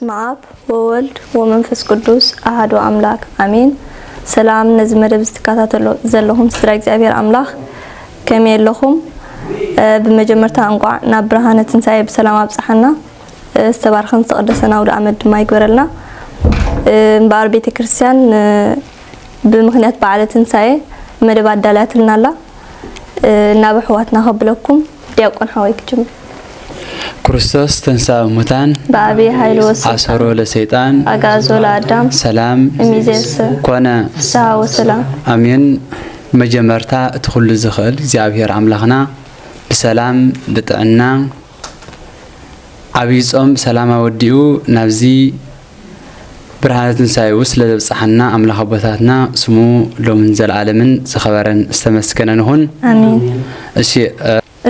በስመ አብ ወወልድ ወመንፈስ ቅዱስ አሐዱ አምላክ አሜን። ሰላም ነዚህ መደብ ዝተካታተሉ ዘለኹም ስድራ እግዚአብሔር አምላክ ከመየለኹም በመጀመርታ አንቋ ናብ ብርሃነ ትንሳኤ በሰላም አብጽሐና ዝተባርኸን ተቀደሰና ወደ አመድ ማይግበረልና በአር ቤተ ክርስቲያን በምክንያት በዓለ ትንሳኤ መደብ አዳላትልናላ ናብ ሕዋትና ከብለኩም ዲያቆን ሐዋይ ክጅም ክርስቶስ ተንሳእ ሙታን በአብይ ኃይል ወሰ አሰሮ ለሰይጣን አጋዞ ለአዳም ሰላም እሚዜስ ኮነ ፍስሐ ወሰላም አሜን። መጀመርታ እትኹሉ ዝኽእል እግዚአብሔር አምላኽና በሰላም በጥዕና አብይ ጾም ሰላም አወዲኡ ናብዚ ብርሃነ ትንሳኤ ውስጥ ለዘብጽሐና አምላኽ አቦታትና ስሙ ሎምን ዘለዓለምን ዝኸበረን ዝተመስገነ ይሁን አሜን።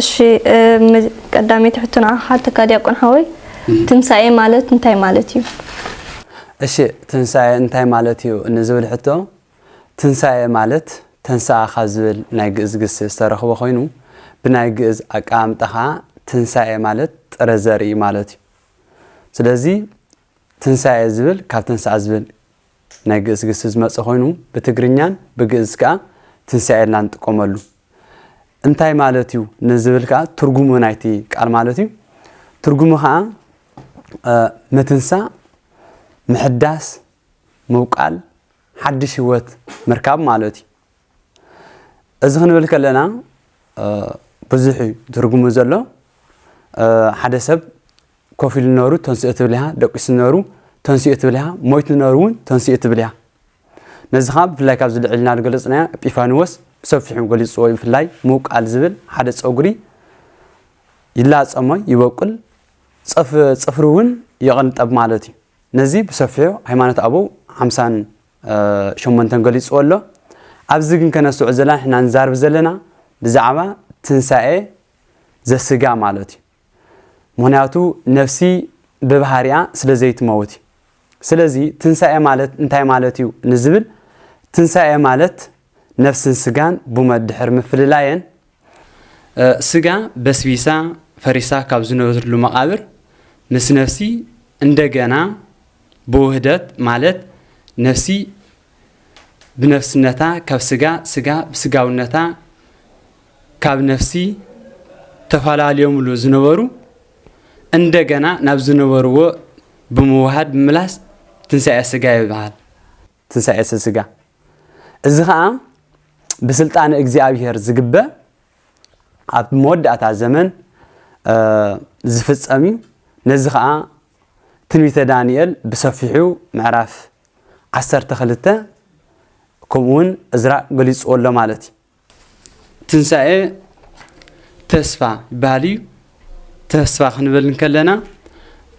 እሺ ቀዳሜ ተሕቱና ሓተ ካዲያቆን ሐወይ ትንሳኤ ማለት እንታይ ማለት እዩ? እሺ ትንሳኤ እንታይ ማለት እዩ እንዝብል ሕቶ ትንሳኤ ማለት ተንሳእኻ ዝብል ናይ ግእዝ ግስ ዝተረኽቦ ኮይኑ ብናይ ግእዝ አቃምጣኻ ትንሳኤ ማለት ጥረ ዘርኢ ማለት እዩ። ስለዚ ትንሳኤ ዝብል ካብ ተንሳእ ዝብል ናይ ግእዝ ግስ ዝመጽእ ኮይኑ ብትግርኛን ብግእዝ ከዓ ትንሳኤ ኢልና ንጥቀመሉ እንታይ ማለት እዩ ንዝብል ከዓ ትርጉሙ ናይቲ ቃል ማለት እዩ። ትርጉሙ ከዓ ምትንሳእ ምሕዳስ ምውቃል ሓድሽ ህይወት ምርካብ ማለት እዩ። እዚ ክንብል ከለና ብዙሕ ትርጉሙ ዘሎ ሓደ ሰብ ኮፍ ኢሉ ነበሩ ተንስኡ ትብል ኢኻ፣ ደቂሱ ነበሩ ተንስኡ ትብል ኢኻ፣ ሞይቱ ነበሩ እውን ተንስኡ ትብል ኢኻ። ነዚ ከዓ ብፍላይ ካብ ዝልዕልና ዝገለጽናዮ ኤጲፋንዮስ ሰፊሑ ገሊጽዎ ብፍላይ ምውቃል ዝብል ሓደ ፀጉሪ ይላጸሞ ይበቁል ጽፍሩ እውን ይቕንጠብ ማለት እዩ። ነዚ ብሰፊሑ ሃይማኖት አበው 58 ገሊጽዎ ኣሎ። ኣብዚ ግን ከነስዑ ዘለና ንሕና ንዛርብ ዘለና ብዛዕባ ትንሳኤ ዘስጋ ማለት እዩ። ምክንያቱ ነፍሲ ብባህሪያ ስለ ዘይትመውት እዩ። ስለዚ ትንሳኤ ማለት እንታይ ማለት እዩ ንዝብል ትንሳኤ ማለት ነፍስን ስጋን ብመድሕር ምፍልላየን ስጋ በስቢሳ ፈሪሳ ካብ ዝነበረሉ መቃብር ምስ ነፍሲ እንደገና በውህደት ማለት ነፍሲ ብነፍስነታ ካብ ስጋ ስጋ ብስጋውነታ ካብ ነፍሲ ተፈላለዮምሉ ዝነበሩ እንደገና ናብ ዝነበርዎ ብምውሃድ ብምምላስ ትንሳኤ ስጋ ይበሃል። ትንሳኤ ስጋ እዚ ከዓ بسلطان እግዚአብሔር ዝግበ ኣብ መወዳእታ ዘመን ዝፍጸሚ ነዚ ከዓ ትንቢተ ዳንኤል ብሰፊሑ ምዕራፍ 12 ከምኡውን እዝራ ገሊጽዎ ኣሎ ማለት እዩ። ትንሳኤ ተስፋ ይበሃል እዩ። ተስፋ ክንብል ከለና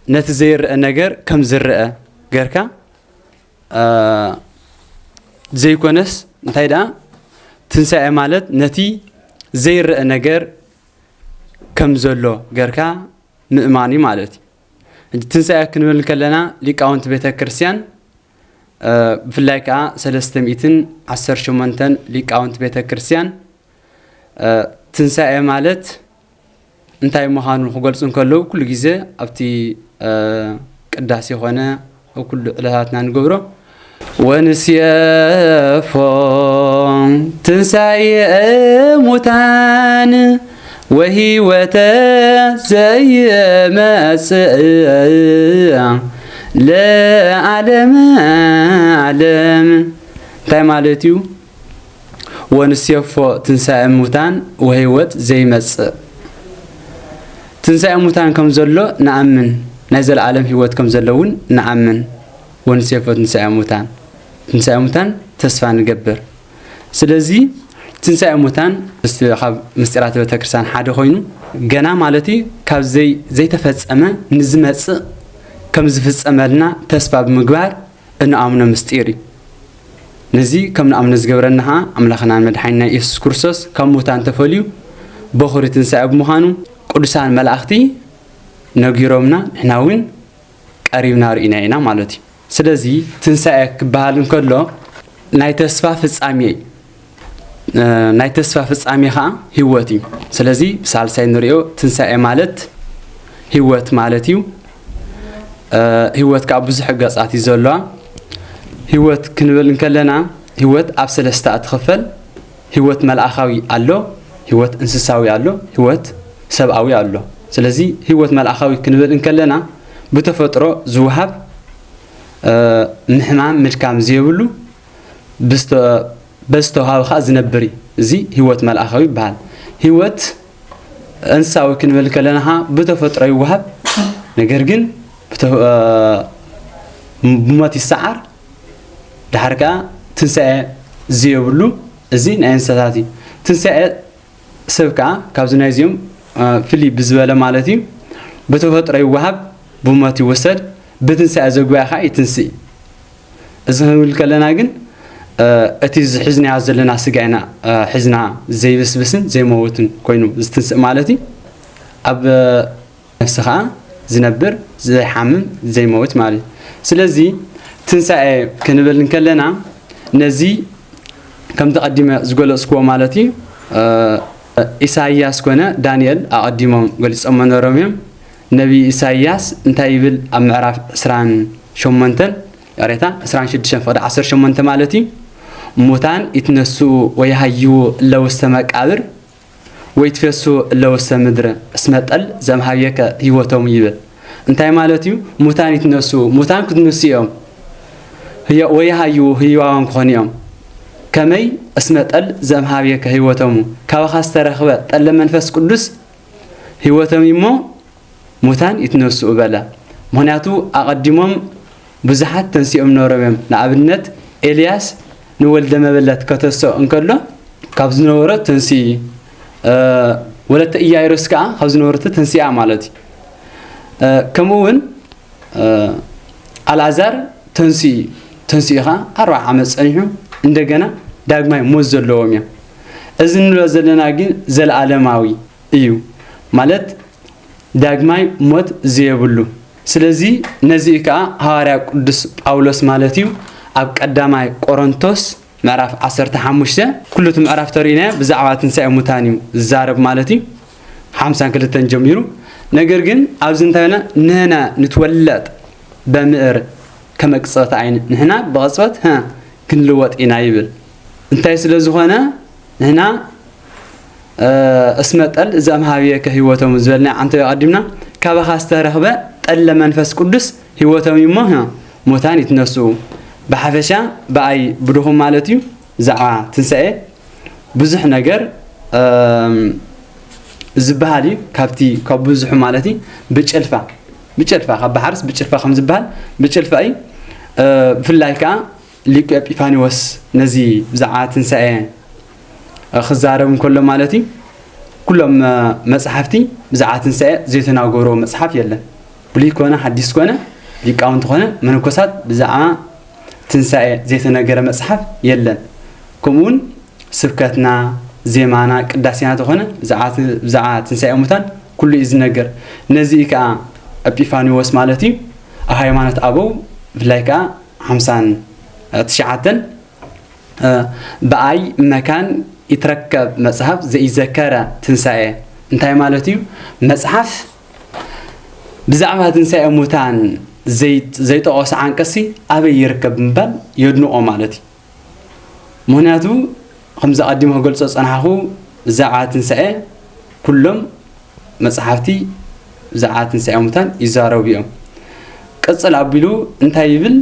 ነቲ ዘይርአ ነገር ከም ዝርአ ገርካ ዘይኮነስ እንታይ ዳ ትንሳኤ ማለት ነቲ ዘይርአ ነገር ከም ዘሎ ገርካ ምእማኒ ማለት እዩ። ትንሳኤ ክንብል ከለና ሊቃውንት ቤተ ክርስቲያን ብፍላይ ከዓ 318 ሊቃውንት ቤተ ክርስቲያን ትንሳኤ ማለት እንታይ ምዃኑ ክገልጹ እንከለዉ ኩሉ ግዜ ኣብቲ ቅዳሴ ኾነ ኣብ ኩሉ ዕለታትና ንገብሮ ወንስየፎ ትንሳኤ ሙታን ወሂወተ ዘይመጽእ ለዓለመ ዓለም እንታይ ማለት እዩ? ወንስየፎ ትንሳኤ ሙታን ወሂወት ዘይመጽእ ትንሳኤ ሙታን ከም ዘሎ ንኣምን ናይ ዘለዓለም ህይወት ከም ዘሎ እውን ንኣምን ወንስየፎ ትንሳኤ ሙታን ተስፋ ንገብር። ስለዚ ትንሳኤ ሙታን ካብ ምስጢራት ቤተ ክርስቲያን ሓደ ኮይኑ ገና ማለት እዩ ካብ ዘይተፈጸመ ንዝመጽእ ከም ዝፍጸመልና ተስፋ ብምግባር እንኣምኖ ምስጢር እዩ። ነዚ ከም ንኣምኖ ዝገብረና ከዓ ኣምላኽና መድሓኒና ኢየሱስ ክርስቶስ ካብ ሙታን ተፈልዩ በኹሪ ትንሳኤ ብምዃኑ ቅዱሳን መላእኽቲ ነጊሮምና ንሕና እውን ቀሪብና ርኢና ኢና ማለት እዩ። ስለዚ ትንሳኤ ክበሃል እንከሎ ናይ ተስፋ ፍጻሜ ናይ ተስፋ ፍጻሜ ከዓ ህይወት እዩ። ስለዚ ብሳልሳይ ንሪኦ ትንሳኤ ማለት ህይወት ማለት እዩ። ህይወት ካብ ብዙሕ ገጻት ይዘለዋ ህይወት ክንብል እንከለና ህይወት ኣብ ሰለስተ ትኽፈል ህይወት መልኣኻዊ ኣሎ ህይወት እንስሳዊ ኣሎ ህይወት ሰብኣዊ ኣሎ ስለዚ ህይወት መልኣኻዊ ክንብል እንከለና ብተፈጥሮ ዝውሃብ ምሕማም ምድካም ዘይብሉ በዝተዋሃብኻ ዝነብር እዚ ህይወት መልኣኻዊ ይበሃል ህይወት እንስሳዊ ክንብል ከለና ብተፈጥሮ ይውሃብ ነገር ግን ብሞት ይሰዓር ድሓር ከዓ ትንሳኤ ዘይብሉ እዚ ናይ እንስሳታት እዩ ትንሳኤ ሰብ ከዓ ካብዚ ናይ እዚኦም ፍልይ ብዝበለ ማለት እዩ ብተፈጥሮ ይውሃብ ብሞት ይወሰድ ብትንሳኤ ዘጉባኤ ከዓ ይትንስእ እዚ ክንብል ከለና ግን እቲ ዝሕዝናዮ ዘለና ስጋ ኢና ሕዝና ዘይብስብስን ዘይመውትን ኮይኑ ዝትንስእ ማለት እዩ ኣብ ነፍሲ ከዓ ዝነብር ዘይሓምም ዘይመውት ማለት እዩ ስለዚ ትንሳኤ ክንብል እንከለና ነዚ ከም ተቀዲመ ዝገለጽክዎ ማለት እዩ ኢሳይያስ ኮነ ዳንኤል ኣቀዲሞም ገሊጾም ነሮም እዮም ነቢ ኢሳይያስ እንታይ ይብል ኣብ ምዕራፍ 28 ያሬታ 26 ፍቅዲ 18 ማለት እዩ ሙታን ይትነስኡ ወይሃይዎ ለውስተ መቃብር ወይትፈሱ ለውስተ ምድር እስመ ጠል ዘምሃብየከ ህይወቶም ይብል እንታይ ማለት እዩ ሙታን ይትነስኡ ሙታን ክትነሱ እዮም ወይሃይዎ ህያዋን ክኾኑ እዮም ከመይ እስመ ጠል ዘምሃብየከ ህይወቶም ካብኻ ዝተረኽበ ጠለ መንፈስ ቅዱስ ህይወቶም እሞ ሙታን ይትነስኡ በለ ምክንያቱ ኣቀዲሞም ብዙሓት ተንሲኦም ነሮም እዮም ንኣብነት ኤልያስ ንወልደ መበለት ከተስኦ እንከሎ ካብ ዝነበረ ተንሲ ወለተ ኢያይሮስ ከዓ ካብ ዝነበረተ ተንሲኣ ማለት እዩ ከምኡውን ኣልዓዛር ተንሲኢኻ 40 ዓመት ፀኒሑ እንደገና ዳግማይ ሞት ዘለዎም እዮም እዚ ንብሎ ዘለና ግን ዘለዓለማዊ እዩ ማለት ዳግማይ ሞት ዘይብሉ ስለዚ ነዚ ከዓ ሐዋርያ ቅዱስ ጳውሎስ ማለት እዩ ኣብ ቀዳማይ ቆሮንቶስ ምዕራፍ 15 ኩሉ ምዕራፍ ተሪእና ብዛዕባ ትንሳኤ ሙታን እዩ ዝዛረብ ማለት እዩ 52 ጀሚሩ ነገር ግን ኣብዚ እንታይና ንህና ንትወለጥ በምዕር ከመቅጽበት ዓይን ንህና በቅጽበት ክንልወጥ ኢና ይብል እንታይ ስለ ዝኾነ ንህና እስመ ጠል ዘምሃብየከ ህይወቶም ዝበልና አንተ ቀዲምና ካብኻ ዝተረኽበ ጠለ መንፈስ ቅዱስ ህይወቶም እሞ ሙታን ይትነስኡ ብሓፈሻ በኣይ ብድኹም ማለት እዩ ዛዕባ ትንሳኤ ብዙሕ ነገር ዝበሃል እዩ ካብቲ ካብ ብዙሕ ማለት እዩ ብጭልፋ ካብ ባሕርስ ብጭልፋ ከም ዝበሃል ብጭልፋ እዩ ብፍላይ ከዓ ሊቁ ኤጲፋኒዎስ ነዚ ብዛዕባ ትንሳኤ ክዛረብ እንከሎ ማለት እዩ ኩሎም መጽሓፍቲ ብዛዕባ ትንሳኤ ዘይተናገሮ መጽሓፍ የለን ብሉይ ኮነ ሓዲስ ኮነ ሊቃውንቲ ኮነ መነኮሳት ብዛዕባ ትንሳኤ ዘይተነገረ መጽሓፍ የለን ከምኡውን ስብከትና ዜማና ቅዳሴና ተኾነ ብዛዕባ ትንሳኤ ሙታን ኩሉ እዩ ዝነገር ነዚ ከዓ ኤጲፋኒዎስ ማለት እዩ ኣብ ሃይማኖት ኣበው ብፍላይ ከዓ 59 በኣይ መካን ይትረከብ መጽሐፍ ዘይዘከረ ትንሳኤ እንታይ ማለት እዩ መጽሐፍ ብዛዕባ ትንሳኤ ሙታን ዘይጠቐሰ ዓንቀሲ ኣበይ ይርከብ ምባል የድንቆ ማለት እዩ ምክንያቱ ከምዚ ቀዲሞ ክገልጾ ፀናሕኹ ብዛዕባ ትንሳኤ ኩሎም መጽሓፍቲ ብዛዕባ ትንሳኤ ሙታን ይዛረቡ እዮም ቅጽል ኣቢሉ እንታይ ይብል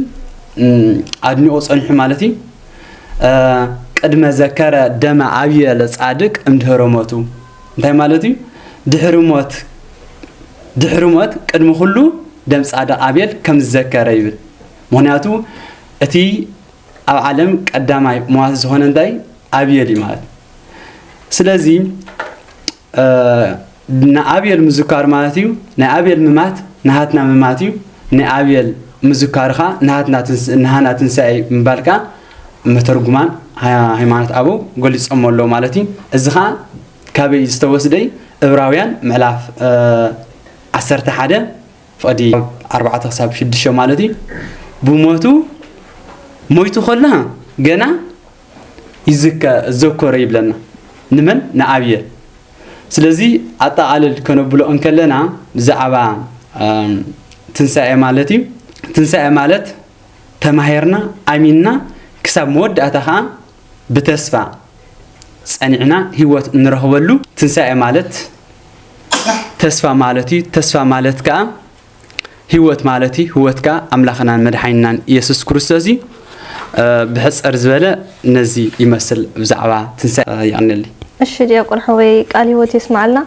ኣድኒኦ ፀኒሑ ማለት እዩ ቅድመ ዘከረ ደመ ዓብየ ለጻድቅ እምድህረ ሞቱ እንታይ ማለት እዩ ድሕሪ ሞት ቅድሚ ኩሉ ደም ጻድቅ ኣቤል ከም ዝዘከረ ይብል ምክንያቱ እቲ ኣብ ዓለም ቀዳማይ ሟት ዝኾነ እንታይ ኣቤል እዩ ማለት ስለዚ ንኣቤል ምዝካር ማለት እዩ ናይ ኣቤል ምማት ናሃትና ምማት እዩ ናይ ኣቤል ምዝካርኻ ናሃና ትንሳኤ ምባልካ መተርጉማን ሃይማኖት ኣበው ገሊጾም ኣሎ ማለት እዩ እዚ ኸዓ ካበይ ዝተወስደይ ዕብራውያን ምዕላፍ 11 ፍቅዲ 4 ክሳብ 6 ማለት እዩ ብሞቱ ሞይቱ ከላ ገና ይዝከረ ይብለና ንመን ንኣብየል ስለዚ ኣጠቃልል ከነብሎ እንከለና ብዛዕባ تنساء مالتي تنساء مالت تماهرنا أميننا كسب مودعتها بتسفى صنعنا هيوت نرهبلو تنساء مالت تسفى مالتي تسفى مالتك هيوت مالتي هوتك أملاخنا مدحيننا يسوس كريستوسي بحس أرزبالة نزي يمثل بزعبة تنساء يعني لي الشدي يقول حوي قال هوت يسمع لنا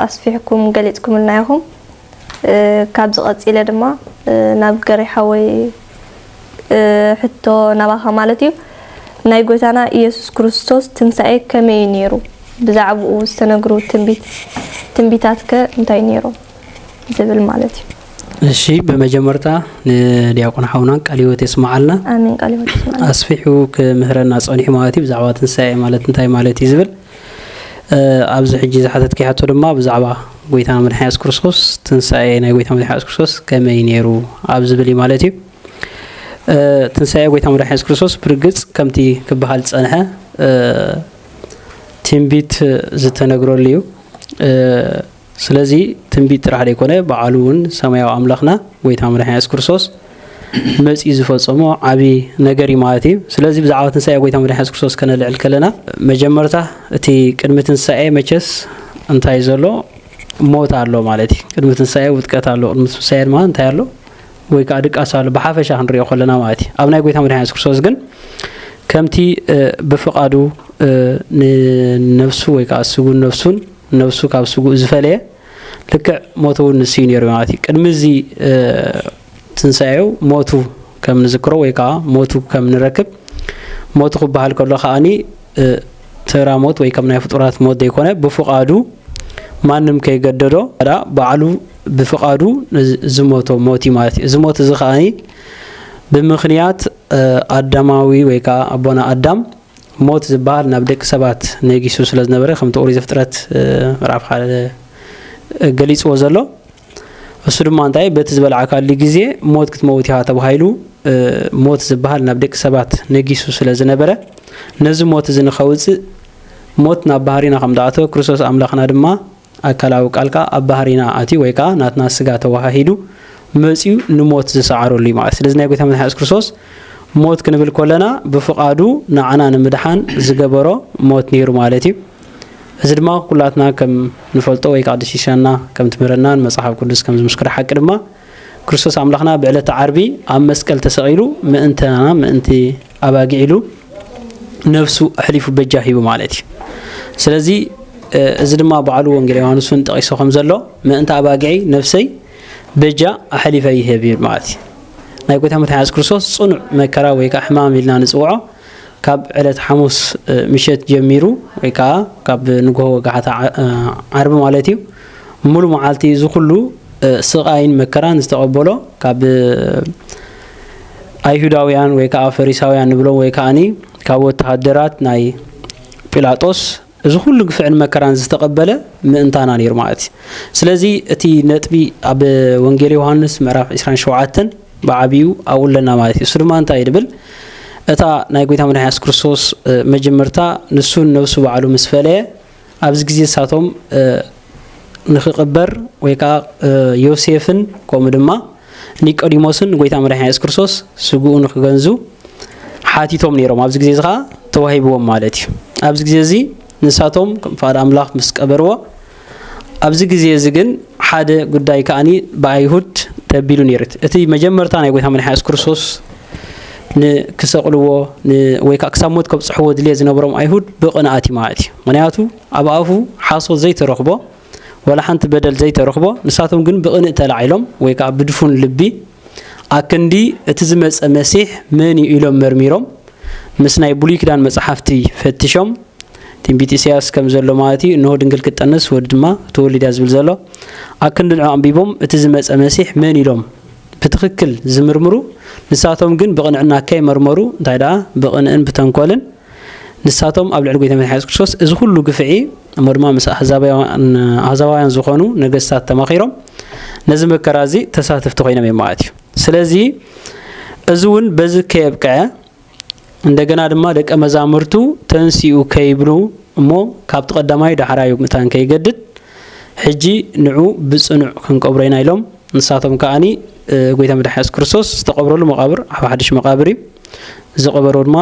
أصفحكم قلتكم لنا يهم كابز قد إلى دما نابقري حوي حتى نباها مالتي نايقوتانا يسوس كريستوس تنساء كمي نيرو بزعبو استنقرو تنبيتاتك انتاي نيرو زبل مالتي الشيء بمجمرتا دياقون حونان قاليوت يسمعلنا امين قاليوت يسمعلنا اصفحو كمهرنا صنيح مالتي بزعبا تنساء مالت انتاي مالتي زبل ابز حجي زحتتكي حتى دما بزعبا غويتانا من حياس كريستوس تنساء ناي غويتانا من حياس كريستوس كمي نيرو ابز بلي مالتي تنساء غويتانا من حياس كريستوس برغص كمتي كبحال صنحه تنبيت زتنغروليو ስለዚህ ትንቢት ጥራሕ ለይኮነ በዓሉን ሰማያዊ አምላኽና ወይታ መድኃኒት ኢየሱስ ክርስቶስ መጽ ዝፈጸሞ ዓቢ ነገር ማለት እዩ ስለዚህ ብዛዕባ ትንሳኤ ወይታ መድኃኒት ኢየሱስ ክርስቶስ ከነልዕል ከለና መጀመርታ እቲ ቅድሚ ትንሳኤ መቸስ እንታይ ዘሎ ሞት ኣሎ ማለት እዩ ቅድሚ ትንሳኤ ውጥቀት ኣሎ ቅድሚ ትንሳኤ ድማ እንታይ ኣሎ ወይ ከዓ ድቃስ ኣሎ ብሓፈሻ ክንሪኦ ከለና ማለት እዩ ኣብ ናይ ወይታ መድኃኒት ኢየሱስ ክርስቶስ ግን ከምቲ ብፍቃዱ ንነፍሱ ወይ ከዓ ስጉን ነፍሱን ነፍሱ ካብ ስጉ ዝፈለየ ልክዕ ሞቱ ንሲኒየር ማለት እዩ ቅድሚዚ ትንሳኤው ሞቱ ከም ንዝክሮ ወይ ከዓ ሞቱ ከም ንረክብ ሞቱ ክበሃል ከሎ ከዓኒ ተራ ሞት ወይ ከም ናይ ፍጡራት ሞት ዘይኮነ ብፍቃዱ ማንም ከይገደዶ በዓሉ ብፍቃዱ ዝሞቶ ሞት ማለት እዩ ዝሞት እዚ ከዓኒ ብምኽንያት አዳማዊ ወይ ከዓ አቦና አዳም ሞት ዝበሃል ናብ ደቂ ሰባት ነጊሱ ስለ ዝነበረ ከምቲ ኦሪት ዘፍጥረት ምዕራፍ ሓደ ገሊጽዎ ዘሎ እሱ ድማ እንታይ በቲ ዝበልዓካሉ ግዜ ሞት ክትመውት ኢኻ ተባሂሉ ሞት ዝበሃል ናብ ደቂ ሰባት ነጊሱ ስለ ዝነበረ ነዚ ሞት እዚ ንኸውፅእ ሞት ናብ ባህሪና ከም ዳኣተወ ክርስቶስ ኣምላኽና ድማ ኣካላዊ ቃልካ ኣብ ባህሪና ኣትዩ ወይ ከዓ ናትና ስጋ ተዋሂዱ መፅኡ ንሞት ዝሰዓረሉ እዩ ማለት ስለዚ ናይ ጎይታ መድሓኒት ኢየሱስ ክርስቶስ ሞት ክንብል ኮለና ብፍቃዱ ንዓና ንምድሓን ዝገበሮ ሞት ነይሩ ማለት እዩ እዚ ድማ ኩላትና ከም ንፈልጦ ወይ ከዓ ድሽሻና ከም ትምረናን መጽሓፍ ቅዱስ ከም ዝምስክር ሓቂ ድማ ክርስቶስ ኣምላኽና ብዕለተ ዓርቢ ኣብ መስቀል ተሰቂሉ ምእንተና ምእንቲ ኣባጊዒሉ ነፍሱ ኣሕሊፉ በጃ ሂቡ ማለት እዩ ስለዚ እዚ ድማ በዓሉ ወንጌል ዮሐንስን ጠቂሶ ከም ዘሎ ምእንቲ ኣባጊዒ ነፍሰይ በጃ ኣሕሊፈ ይህብ ማለት እዩ ናይ ጎይታ መድሓኒት ኢየሱስ ክርስቶስ ጽኑዕ መከራ ወይ ከዓ ሕማም ኢልና ንጽውዖ ካብ ዕለት ሐሙስ ምሸት ጀሚሩ ወይ ከዓ ካብ ንግሆ ወጋሕታ ዓርቢ ማለት እዩ ሙሉ መዓልቲ እዚ ኩሉ ስቃይን መከራን ዝተቀበሎ ካብ አይሁዳውያን ወይ ከዓ ፈሪሳውያን ንብሎም ወይ ከዓኒ ካብ ወተሃደራት ናይ ጲላጦስ እዚ ኩሉ ግፍዕን መከራን ዝተቀበለ ምእንታና ነይሩ ማለት እዩ ስለዚ እቲ ነጥቢ ኣብ ወንጌል ዮሐንስ ምዕራፍ 27 بعبيو أولنا مالتي سلمان تايدبل أتا نايقويتا من حياس كريستوس مجمرتا نسون نفسو بعلو مسفلة أبز جزية ساتهم نخقبر ويكا يوسيفن كومدما نيكوديموسن نايقويتا من حياس كريستوس سجون نخجنزو حاتي توم نيرو أبز جزية زغا توهيبو مالتي أبز جزية زي نساتهم فاد أملاخ مسكبروا أبز جزية زجن حدا قداي كأني بايهود تبيلو نيرت أتي مجمرتا نايقويتا من حياس كريستوس نكسقلوا ويكا كساموت كبصحوا دليا زنبرم أيهود بقناعتي معتي منياتو أبعافو حاصل زيت رخبة ولا حنت بدل زيت رخبة نساتهم جن بقناع تلعيلهم ويكا بدفون لبي أكندي اتزمس المسيح مني إلهم مرميرهم مسنا يبولي كدان مصحفتي فتشهم تنبيتي سياس كم زلو معتي إنه دنقل كتنس ودما تولي داز بالزلو أكند العام بيبهم اتزمس المسيح مني لهم بتخكل زمرمرو نساتهم جن بقنعنا كي مرمرو دايدا بقنعن بتنقلن نساتهم قبل عقوية من حياة كريستوس إذ كله قفعي مرما مس أحزابيان زخانو نجسات تماخيرهم نزم الكرازي تساتف تقينا من معاتي سلازي أزون بزك يبقى عندنا دما دك أمزامرتو تنسيو كيبرو مو كابت قدامي دحرايو متان كي جدد حجي نعو بصنع كن قبرينا لهم ንሳቶም ከኣኒ ጎይታ መድሓኒት ኢየሱስ ክርስቶስ ዝተቀብረሉ መቃብር ሓድሽ መቃብር እዩ ዝቀበሮ ድማ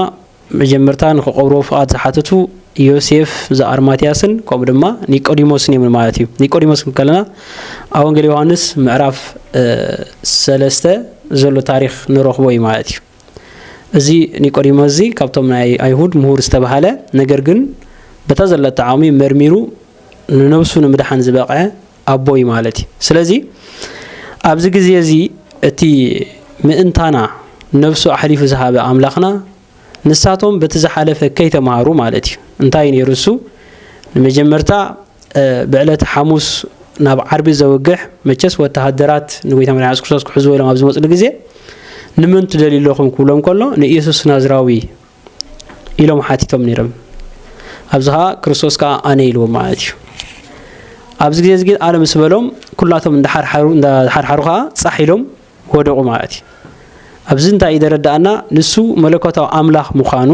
መጀመርታ ንከቀብሮ ፍቃድ ዝሓተቱ ዮሴፍ ዘአርማትያስን ከምኡ ድማ ኒቆዲሞስን እዮም ማለት እዩ ኒቆዲሞስ ከለና ኣብ ወንጌል ዮሐንስ ምዕራፍ 3 ዘሎ ታሪክ ንረኽቦ እዩ ማለት እዩ እዚ ኒቆዲሞስ እዚ ካብቶም ናይ አይሁድ ምሁር ዝተባሃለ ነገር ግን በታ ዘለ ተዓሚ መርሚሩ ንነብሱ ንምድሓን ዝበቀዐ ኣቦይ ማለት እዩ ስለዚ ኣብዚ ግዜ እዚ እቲ ምእንታና ነብሱ ኣሕሊፉ ዝሃበ ኣምላኽና ንሳቶም በቲ ዝሓለፈ ከይተማሃሩ ማለት እዩ እንታይ ነይሩሱ ንመጀመርታ ብዕለት ሐሙስ ናብ ዓርቢ ዘወግሕ መቸስ ወተሃደራት ንጎይታ መድሓኒት ኢየሱስ ክርስቶስ ክሕዝዎ ኢሎም ኣብ ዝመፅሉ ግዜ ንመን ትደልይለኹም ክብሎም ከሎ ንኢየሱስ ናዝራዊ ኢሎም ሓቲቶም ነይሮም ኣብዝኻ ክርስቶስ ከዓ ኣነ ኢልዎም ማለት እዩ ኣብዚ ግዜ እዚ ኣለ ምስ በሎም ኩላቶም እንዳሓርሓሩ ከዓ ፃሕ ኢሎም ወደቁ ማለት እዩ ኣብዚ እንታይ ይደረዳእና ንሱ መለኮታዊ ኣምላኽ ምዃኑ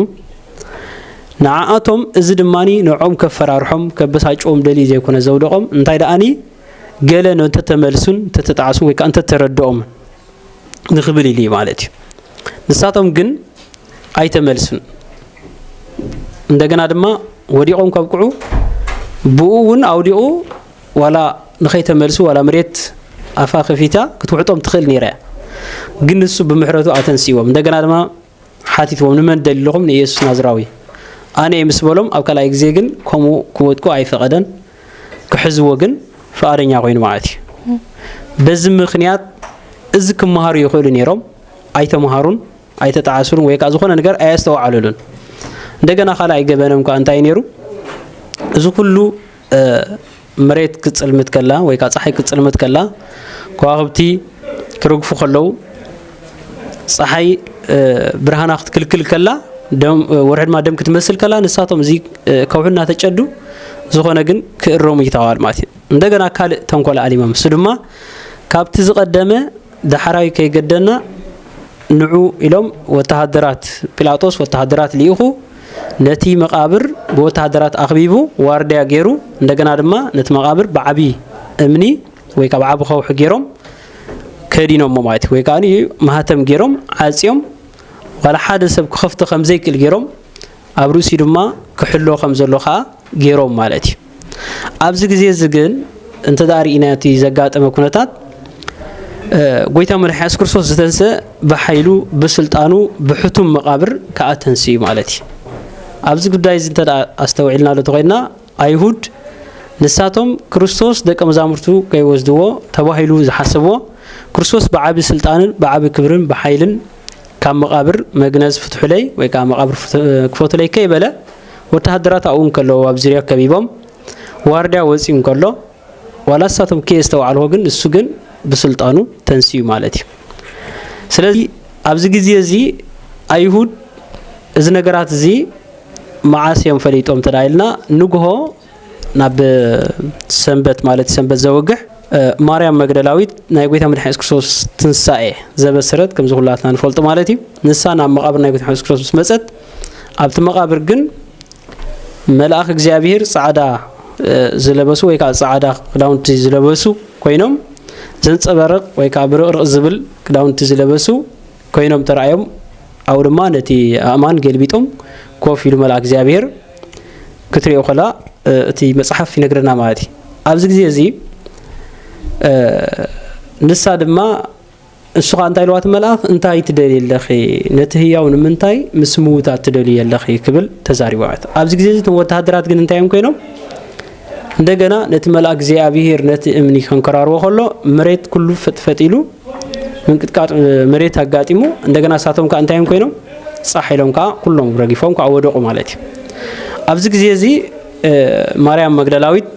ንዓኣቶም እዚ ድማኒ ንዖም ከፈራርሖም ከበሳጭዎም ደሊ ዘይኮነ ዘውደቆም እንታይ ደኣኒ ገለ ነተተመልሱን ተተጣዓሱን ወይ ከዓ እንተተረድኦም ንኽብል ኢሉ ማለት እዩ ንሳቶም ግን ኣይተመልሱን እንደገና ድማ ወዲቆም ከብቅዑ ብኡ እውን ኣውዲቁ ዋላ ንኸይተመልሱ ዋላ መሬት ኣፋ ከፊታ ክትውሕጦም ትኽእል ነይራ ግን ንሱ ብምሕረቱ ኣተንሲዎም እንደገና ድማ ሓቲትዎም ንመን ደሊለኹም ንኢየሱስ ናዝራዊ ኣነ ምስ በሎም ኣብ ካልኣይ ግዜ ግን ከምኡ ክወድቁ ኣይፈቐደን ክሕዝዎ ግን ፈቃደኛ ኮይኑ ማለት እዩ በዚ ምክንያት እዚ ክመሃሩ ይኽእሉ ነይሮም ኣይተመሃሩን ኣይተጣዓሱን ወይ ከዓ ዝኾነ ነገር ኣያስተውዓሉሉን እንደገና ካልኣይ ገበኖም ከዓ እንታይ ነይሩ እዚ ኩሉ መሬት ክፅልምት ከላ ወይ ከዓ ፀሓይ ክፅልምት ከላ ከዋኽብቲ ክርግፉ ከለው ፀሓይ ብርሃና ክትክልክል ከላ ወርሒ ድማ ደም ክትመስል ከላ ንሳቶም እዚ ከውሕና ተጨዱ ዝኾነ ግን ክእረሙ ይተዋል ማለት እዩ እንደገና ካልእ ተንኮል ኣሊሞም እሱ ድማ ካብቲ ዝቀደመ ዳሕራዊ ከይገደና ንዑ ኢሎም ወተሃደራት ጲላጦስ ወተሃደራት ሊኢኹ ነቲ መቃብር ብወተሃደራት ኣኽቢቡ ዋርድያ ገይሩ እንደገና ድማ ነቲ መቃብር ብዓቢ እምኒ ወይ ከዓ ብዓቢ ከውሒ ገይሮም ከዲኖም ማለት ወይ ከዓ ማህተም ገይሮም ዓጽዮም ዋላ ሓደ ሰብ ክኸፍቶ ከም ዘይክእል ገይሮም ኣብ ርእሲ ድማ ክሕሎ ከም ዘሎ ከዓ ገይሮም ማለት እዩ ኣብዚ ግዜ እዚ ግን እንተዳሪእና እቲ ዘጋጠመ ኩነታት ጎይታ መድሓኒት ኢየሱስ ክርስቶስ ዝተንሰ ብሓይሉ ብስልጣኑ ብሕቱም መቃብር ከዓ ተንስዩ ማለት እዩ ኣብዚ ጉዳይ እዚ እንተ ኣስተውዒልና ዶ ተኾይና አይሁድ ንሳቶም ክርስቶስ ደቀ መዛሙርቱ ከይወስድዎ ተባሂሉ ዝሓስብዎ ክርስቶስ ብዓቢ ስልጣንን ብዓቢ ክብርን ብሓይልን ካብ መቃብር መግነዝ ፍትሑለይ ወይ ከዓ መቃብር ክፈቱለይ ከይበለ ወተሃደራት ኣብኡ ከለዉ ኣብ ዙርያ ከቢቦም ዋርድያ ወፂኡ ከሎ ዋላ ንሳቶም ከየስተውዓልዎ ግን እሱ ግን ብስልጣኑ ተንስዩ ማለት እዩ ስለዚ ኣብዚ ግዜ እዚ አይሁድ እዚ ነገራት እዚ መዓስዮም ፈሊጦም ተዳይልና ንግሆ ናብ ሰንበት ማለት ሰንበት ዘወግሕ ማርያም መግደላዊት ናይ ጎይታ መድሓኒት ኢየሱስ ክርስቶስ ትንሳኤ ዘበሰረት ከም ዝኹላትና ንፈልጦ ማለት እዩ ንሳ ናብ መቃብር ናይ ጎይታ ኢየሱስ ክርስቶስ መፀት ኣብቲ መቃብር ግን መልአክ እግዚአብሔር ጻዕዳ ዝለበሱ ወይ ከዓ ጻዕዳ ክዳውንቲ ዝለበሱ ኮይኖም ዘንጸበረቕ ወይ ከዓ ብርቕርቕ ዝብል ክዳውንቲ ዝለበሱ ኮይኖም ተራእዮም ኣው ድማ ነቲ ኣእማን ገልቢጦም ኮፍ ኢሉ መልአክ እግዚአብሔር ክትሪኦ ከላ እቲ መጽሓፍ ይነግረና ማለት እዩ ኣብዚ ግዜ እዚ ንሳ ድማ እሱ ኻ እንታይ ልዋት መልአክ እንታይ ትደልይ ኣለኺ ነቲ ህያው ንምንታይ ምስ ምውታት ትደልይ ኣለኺ ክብል ተዛሪቡ ማለት ኣብዚ ግዜ እዚ ወተሃደራት ግን እንታይም ኮይኖም እንደገና ነቲ መልአክ እግዚአብሔር ነቲ እምኒ ከንከራርዎ ከሎ መሬት ኩሉ ፈጥፈጢሉ ምንቅጥቃጥ መሬት አጋጢሙ እንደገና ሳቶም ካ እንታይም ኮይኖም ጻሕ ኢሎም ካ ኩሎም ረጊፎም ካ ወደቁ ማለት እዩ ኣብዚ ግዜ እዚ ማርያም መግደላዊት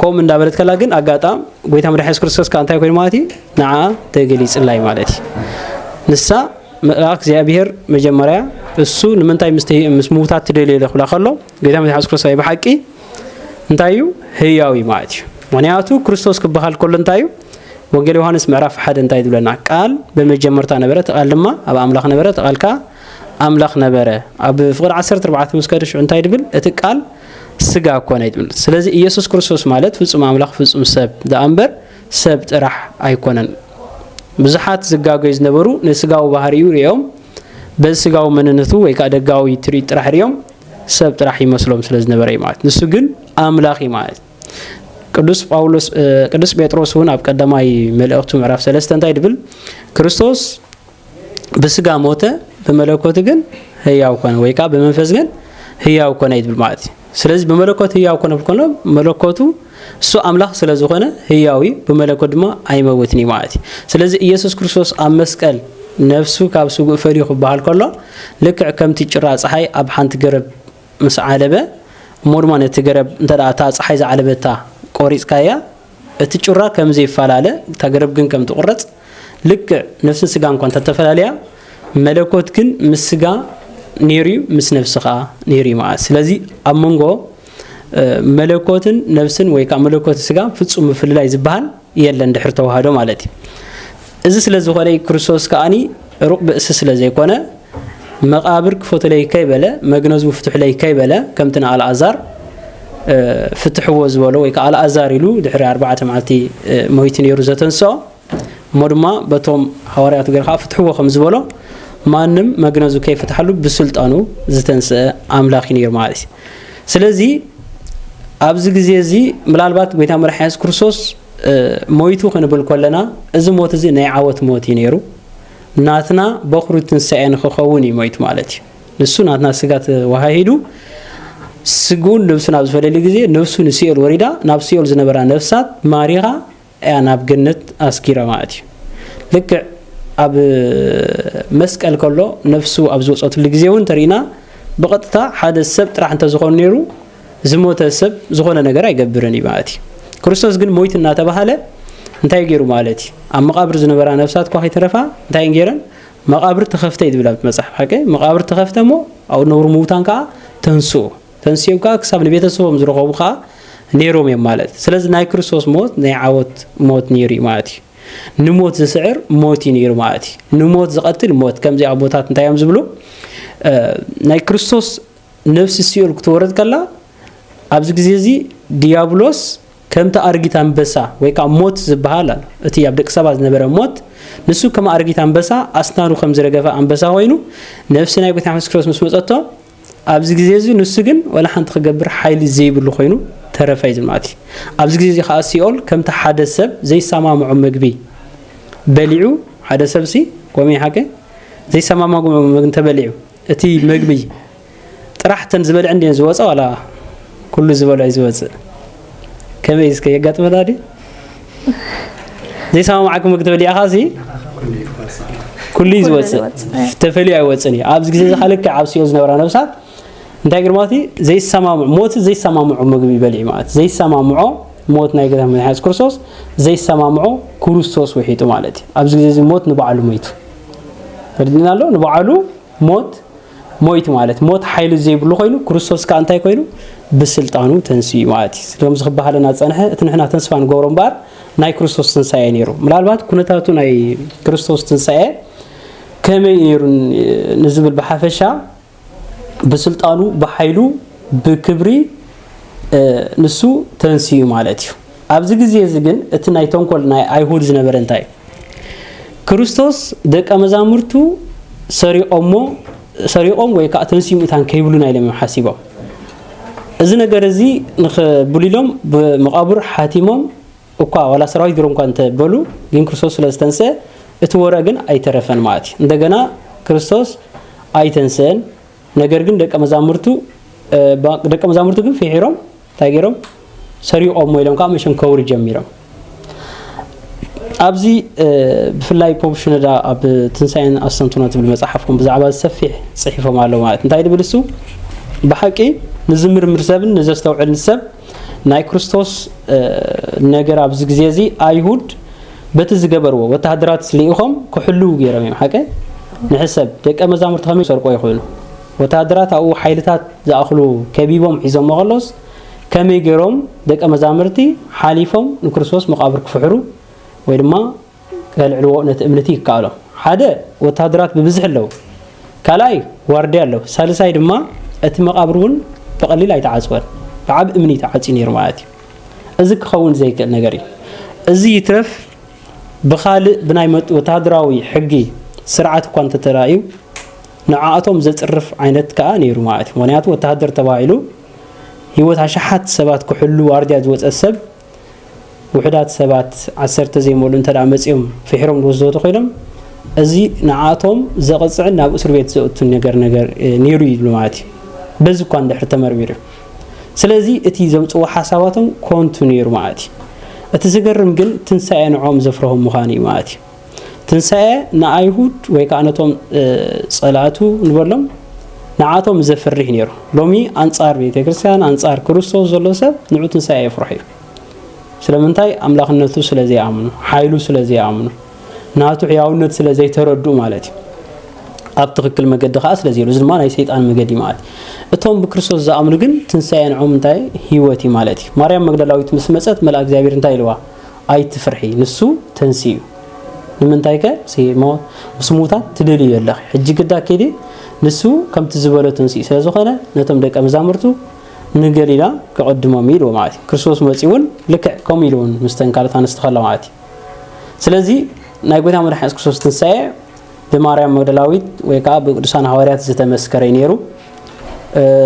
ኮም እንዳበለት ከላ ግን አጋጣም ጎይታ መድሓኒት ኢየሱስ ክርስቶስ ካ እንታይ ኮይኑ ማለት እዩ ንዓ ተገሊጽላይ ማለት እዩ ንሳ መልአክ እግዚአብሔር መጀመሪያ እሱ ንምንታይ ምስ ምውታት ትደልይ ለኹላ ከሎ ጎይታ መድሓኒት ኢየሱስ ክርስቶስ ብሓቂ እንታይ እዩ ህያዊ ማለት እዩ ምክንያቱ ክርስቶስ ክበሃል ከሎ እንታይ እዩ ወንጌል ዮሐንስ ምዕራፍ 1 እንታይ ይብለና ቃል በመጀመርታ ነበረ ተቃል ድማ ኣብ አምላኽ ነበረ ተቃልካ አምላኽ ነበረ ኣብ ፍቅር 14 መስከረሽ እንታይ ይብል እቲ ቃል ስጋ ኮነ ይብል ስለዚህ ኢየሱስ ክርስቶስ ማለት ፍጹም አምላኽ ፍጹም ሰብ ዳአምበር ሰብ ጥራሕ ኣይኮነን ብዙሓት ዝጋገዩ ዝነበሩ ንስጋው ባህሪኡ ሪኦም በስጋው መንነቱ ወይ ካ ደጋዊ ትርኢት ጥራሕ ሪኦም ሰብ ጥራሕ ይመስሎም ስለዝነበረ ማለት ንሱ ግን አምላኽ ማለት ቅዱስ ጴጥሮስ ሆነ ኣብ ቀዳማይ መልእክቱ ምዕራፍ 3 እንታይ ድብል ክርስቶስ በስጋ ሞተ በመለኮት ግን ህያው ኮነ ወይ ካ በመንፈስ ግን ህያው ኮነ ይብል ማለት ስለዚህ በመለኮት ህያው ኮነ ብኮነ መለኮቱ እሱ አምላኽ ስለዝኾነ ህያዊ በመለኮት ድማ አይመወትኒ ማለት ስለዚህ ኢየሱስ ክርስቶስ ኣብ መስቀል ነፍሱ ካብ ስጉ ፈሪኹ በሃል ከሎ ልክዕ ከምቲ ጭራ ፀሓይ ኣብ ሓንቲ ገረብ ምስ ዓለበ ሞድማን እቲ ገረብ እንተዳ ታ ፀሓይ ዝዓለበታ ቆሪጽካያ እቲ ጭራ ከም ዘይፋላለ ታገረብ ግን ከም ትቆረጽ ልክዕ ነፍስ ስጋ እንኳን ተተፈላለያ መለኮት ግን ምስ ስጋ ኔሪ ምስ ነፍስኻ ኔሪ ማለት ስለዚህ ኣብ መንጎ መለኮትን ነፍስን ወይ ካ መለኮት ስጋ ፍጹም ፍልላይ ዝባሃል የለን ድሕር ተዋህዶ ማለት እዚ ስለዝኾነ ክርስቶስ ከኣኒ ሩቅ ብእስ ስለዘይኮነ መቃብር ክፈተለይ ከይበለ መግነዙ ፍትሕለይ ከይበለ ከምትና አልዓዛር ፍትሕዎ ዝበሎ ወይ ካ አልዓዛር ኢሉ ድሕሪ 4 መዓልቲ ሞይት ነይሩ ዘተንስኦ ሞድማ በቶም ሐዋርያቱ ገርኻ ፍትሕዎ ከም ዝበሎ ማንም መግነዙ ከይፍትሐሉ ብስልጣኑ ዝተንስአ አምላኽ ነይሩ ማለት ስለዚህ ኣብዚ ግዜ እዚ ምናልባት ጎይታ መድሓኒት ክርስቶስ ሞይቱ ክንብል ከለና እዚ ሞት እዚ ናይ ዓወት ሞት ነይሩ ናትና በኽሩ ትንሳኤ ንኽኸውን ሞይት ማለት ንሱ ናትና ስጋት ወሃሂዱ ስጉን ነፍሱን ኣብ ዝፈለለ ግዜ ነፍሱ ንሲኦል ወሪዳ ናብ ሲኦል ዝነበራ ነፍሳት ማሪኻ ናብ ገነት ኣስኪራ ማለት ልክዕ ኣብ መስቀል ከሎ ነፍሱ ኣብ ዝወፀትሉ ግዜ እውን ተሪና ብቐጥታ ሓደ ሰብ ጥራሕ እንተ ዝኾነ ነይሩ ዝሞተ ሰብ ዝኾነ ነገር አይገብርን ማለት ክርስቶስ ግን ሞይት እናተባሃለ እንታይ ገይሩ ማለት ኣብ መቃብር ዝነበራ ነፍሳት ኳ ይተረፋ እንታይ ገይረን መቃብር ተኸፍተ ይብል ኣብ መጽሓፍ ሓቀ መቃብር ተኸፍተሞ ኣብ ነውር ሙታን ካ ተንስኡ ካ ክሳብ ንቤተሰቦም ዝረኸቡ ካ ነይሮም እዮም ማለት ስለዚህ ናይ ክርስቶስ ሞት ናይ ዓወት ሞት ነይሩ ማለት ንሞት ዝስዕር ሞት ነይሩ ማለት ንሞት ዝቀትል ሞት ከምዚ ኣብ ቦታት እንታይ እዮም ዝብሉ ናይ ክርስቶስ ነፍስ ሲኦል ክትወርድ ከላ ኣብዚ ግዜ እዚ ዲያብሎስ ከምታ አርጊት አንበሳ ወይ ካ ሞት ዝበሃል እቲ ኣብ ደቂ ሰባት ዝነበረ ሞት ንሱ ከም አርጊት አንበሳ ኣስናኑ ከም ዝረገፈ አንበሳ ኮይኑ ነፍሲ ናይ ጎይታ ኢየሱስ ክርስቶስ ምስ መጸቶ ኣብዚ ግዜ እዚ ንሱ ግን ወላ ሓንቲ ክገብር ሓይሊ ዘይብሉ ኮይኑ ተረፈ ይዝማቲ ኣብዚ ግዜ እዚ ካ ሲኦል ከምታ ሓደ ሰብ ዘይሰማምዑ ምግቢ በሊዑ ሓደ ሰብሲ ቆሜ ሓቀ ዘይሰማምዑ ምግቢ ተበሊዑ እቲ ምግቢ ጥራሕተን ዝበልዕ እንዴን ዝወፀ ወላ ኩሉ ዝበልዕ ዝወፀ كميز كي يقطع هذا زي سامع معكم مكتب لي أخاسي كل يزوج تفلي عوضني عبز جزء خالك عبز يوزنا ورا نفسات انت قرماتي زي سامع موت زي سامع مقبي بلعي مات زي سامع موت نايقدر من حيث كرسوس زي سامع كرسوس وحيته مالتي عبز جزء موت نبعلو ميتو فردنا له نبعلو موت مالت موت حيل زي بلو خيلو كرسوس كأنتي خيلو بسلطانو تنسي ماتي لما زخبها لنا تصنحه اتنحنا تنسفان غورن بار ناي كريستوس تنساي نيرو ملالبات كونتاتو ناي كريستوس تنساي كمي نيرون نزبل بحافشا بسلطانو بحيلو بكبري نسو تنسي مالتي ابز غزي زغن اتناي تنكول ناي ايهود زنبر انتاي كريستوس دق مزامرتو سريقوم ወይ ካ ተንሲ ሙታን ከይብሉና ኢሎም ሓሲቦም እዚ ነገር እዚ ንኽብሉሎም በመቃብር ሓቲሞም እኳ ወላ ሰራዊት ድሮም እንኳን ተበሉ ግን ክርስቶስ ስለስተንሰ እቲ ወረ ግን አይተረፈን ማለት እንደገና ክርስቶስ አይተንሰን ነገር ግን ደቀ መዛሙርቱ ግን ፍሒሮም ታገሮም ሰሪቆም ወይሎም ካ መሽን ከውር ጀሚሮም ኣብዚ ብፍላይ ፖፕሽነዳ ኣብ ትንሳኤን ኣስተንትኖት ብል መጽሓፍኩም ብዛዕባ ሰፊሕ ጽሒፎም ኣለው ማለት እንታይ ድብልሱ بحقي نزمر مرسبن نزستوعل نسب ناي كريستوس ነገር ኣብዚ ግዜ እዚ አይሁድ በትዝገበርዎ ወታደራት ስለይኹም ክሕሉ ገይሮም ሓቀ ንሕሰብ ደቀ መዛሙርት ከመይ ሰርቆ ይኹኑ ወታደራት ኣው ሓይልታት ዝኣኽሉ ከቢቦም ሒዞም መغلوስ ከመይ ገይሮም ደቀ መዛሙርቲ ሓሊፎም ንክርስቶስ መቃብር ክፍሕሩ ወይ ድማ ከልዕልዎ ነቲ እምነቲ ይካሎም ሓደ ወታደራት ብብዝሕ ኣለው ካልኣይ ዋርዲ ኣለው ሳልሳይ ድማ እቲ መቃብሩን بقليل أي تعزون بعب إمني تعزين يرماتي أذك خون زي كنجاري أزي يترف بخالق بناي وتهدراوي حقي سرعة كنت ترايو نعاتهم زترف عينت كأنيرو معتي ونياتو وتهدر تبايلو هيوت عشحات سبات كحلو وارديات وتأسب وحدات سبات عسرت زي مولن تدع مسيهم في حرم الوزوت خيلم أزي نعاتهم زقصعنا بأسر بيت زوتو نجر نيرو يبلو معتي بزو كان دحر تمرمير سلازي اتي زمت وحساباتهم كونتو نيرو معتي اتزقرم جن تنسى نعوم زفرهم مخاني معتي تنسى نعيهود ويكانتهم صلاتو نبلهم نعاتهم زفره نيرو لومي أنصار بيت كريستيان أنصار كريستوس زلوسب نعو تنسى يفرحي سلامنتاي أملاخنتو سلازي عمنو حايلو سلازي عمنو ناتو حياونت سلازي تردو مالتي أبتغك المجد خاص لزي لازم ما نيسيت عن مجدي مالتي اتهم بكريستوس زعمنو جن تنسى نعوم نتاي هيوتي مالتي مريم مجدلاويت مسمسات ملاك زابير نتاي لوا أي تفرحي نسو تنسيو من تايكا سي ما مسموتا تدلي يلا حجي قدا كيدي نسو كم تزبلو تنسي سلازو خنا نتم دك أمزامرتو نقليلا كقدما ميلو معتي كريستوس مسيون لك كميلون مستنكالت هنستخلى معتي سلازي نايقوتا مرح كريستوس تنسي بماريام مغدلاويت ويكا بقدسان حواريات زتمسكري نيرو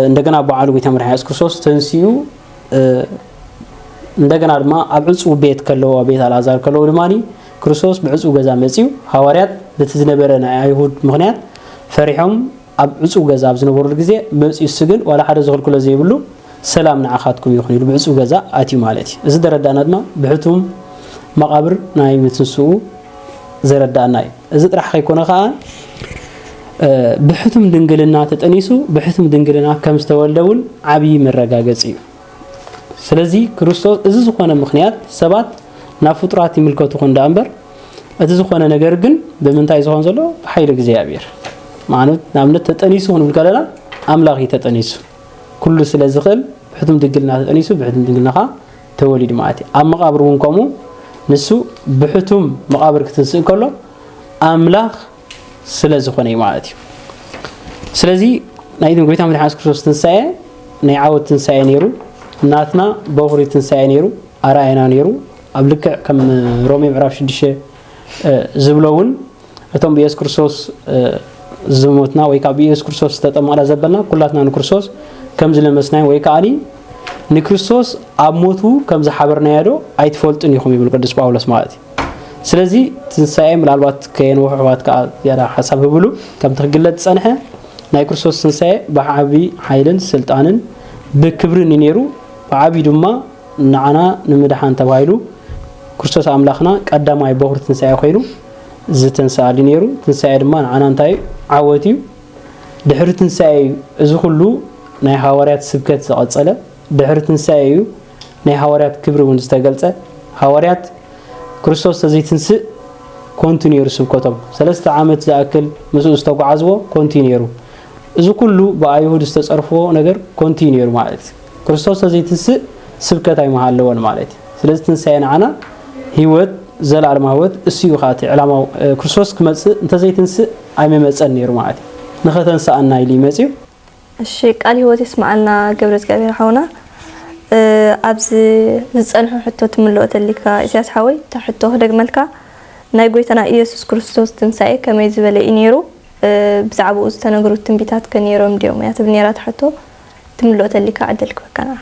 እንደገና በዓሉ ቤተመርሐ ኢየሱስ ክርስቶስ ተንሲዩ እንደገና ድማ አብጽ ቤት ከለው ቤት አላዛር ከለው ድማኒ ክርስቶስ ብዕጹ ገዛ መጽዩ ሐዋርያት በትዝነበረና አይሁድ ምክንያት ፈሪሖም አብጽ ገዛ ብዝነበሩ ጊዜ መጽዩ ስግን ወላ ሓደ ዘልኩለ ዘይብሉ ሰላም ንዓኻትኩም ይኹን ይሉ ብዕጹ ገዛ አቲ ማለት እዚ ደረዳና ድማ ብሕቱም መቃብር ናይ ምትንስኡ ዘረዳና እዚ ጥራሕ ከይኮነ ከዓ بحثم دنجلنا تتأنيسو بحثم دنجلنا كم استولدون عبي مرجعجسي. سلزي كريستوس إذا زخنا مخنيات سبات نافطراتي ملكته خند أمبر إذا زخنا نجرجن بمنتهى زخان زلوا حيرك زيابير. معناه نعمل تتأنيسو هون بالكلام أملاغي تتأنيسو. كل سلزخل بحثم دنجلنا تتأنيسو بحثم دنجلنا خا توليد معاتي. أما قابرون كمو نسو بحثم مقابر كتنسي كله أملاغ سلازو خني معاتي سلازي نايدم قريت عمل حاسك كريستوس تنساي نيعاود تنساي نيرو ناتنا بوغري تنساي نيرو أراينا نيرو قبلك كم رومي بعرف شديشة زبلون أتوم بيس كريستوس زموتنا ويكا بيس كريستوس تتم على زبلنا كلاتنا نكريستوس كم زلمسنا ويكا علي نكريستوس أموتو كم زحبرنا يدو أيتفولت إني خمي بالقدس باولس معاتي سلازي تنساي ملالبات كين وحوات كا يلا حسب بلو كم تخجلت صنحة نايكروسوس تنساي بعبي حيلن سلطانن بكبر نيرو بعبي دما نعنا نمدحان تبايلو كريستوس أملاخنا قدام أي بحر تنساي خيرو زتنساي نيرو تنساي دما نعنا نتاي عواتيو دحر تنساي زخلو ناي حواريات سبكت زقصله دحر تنساي ناي حواريات كبر ونستقلته حواريات كريستوس تزيتنسي كونتينيرو سبكتهم 3 عامات زاكل مسؤول استقعزوا كونتينيرو اذا كله بايهود استصرفو ነገር كونتينيرو ማለት كريستوس تزيتنسي سبكتاي مهالون ማለት ስለዚህ ትንሳኤና አና ህይወት ዘላለም ህይወት እስዩ ኻቲ ዕላማው ክርስቶስ ክመጽ እንተ ዘይትንስ አይመመጸን ነይሩ ማለት ንኸተንሳአና ይሊ መጽዩ እሺ ቃል ህይወት ይስማዓልና ገብረ እግዚአብሔር ሐውና أبز زنحو حتى تملؤ تلك إساس حوي تحته دجملك نايقويتنا إيسوس كريستوس تنساي كما يزبل إنيرو بزعبو استنقروا التنبيتات كنيرو مديوم ياتبنيرات حتى تملؤ تلك عدلك وكنا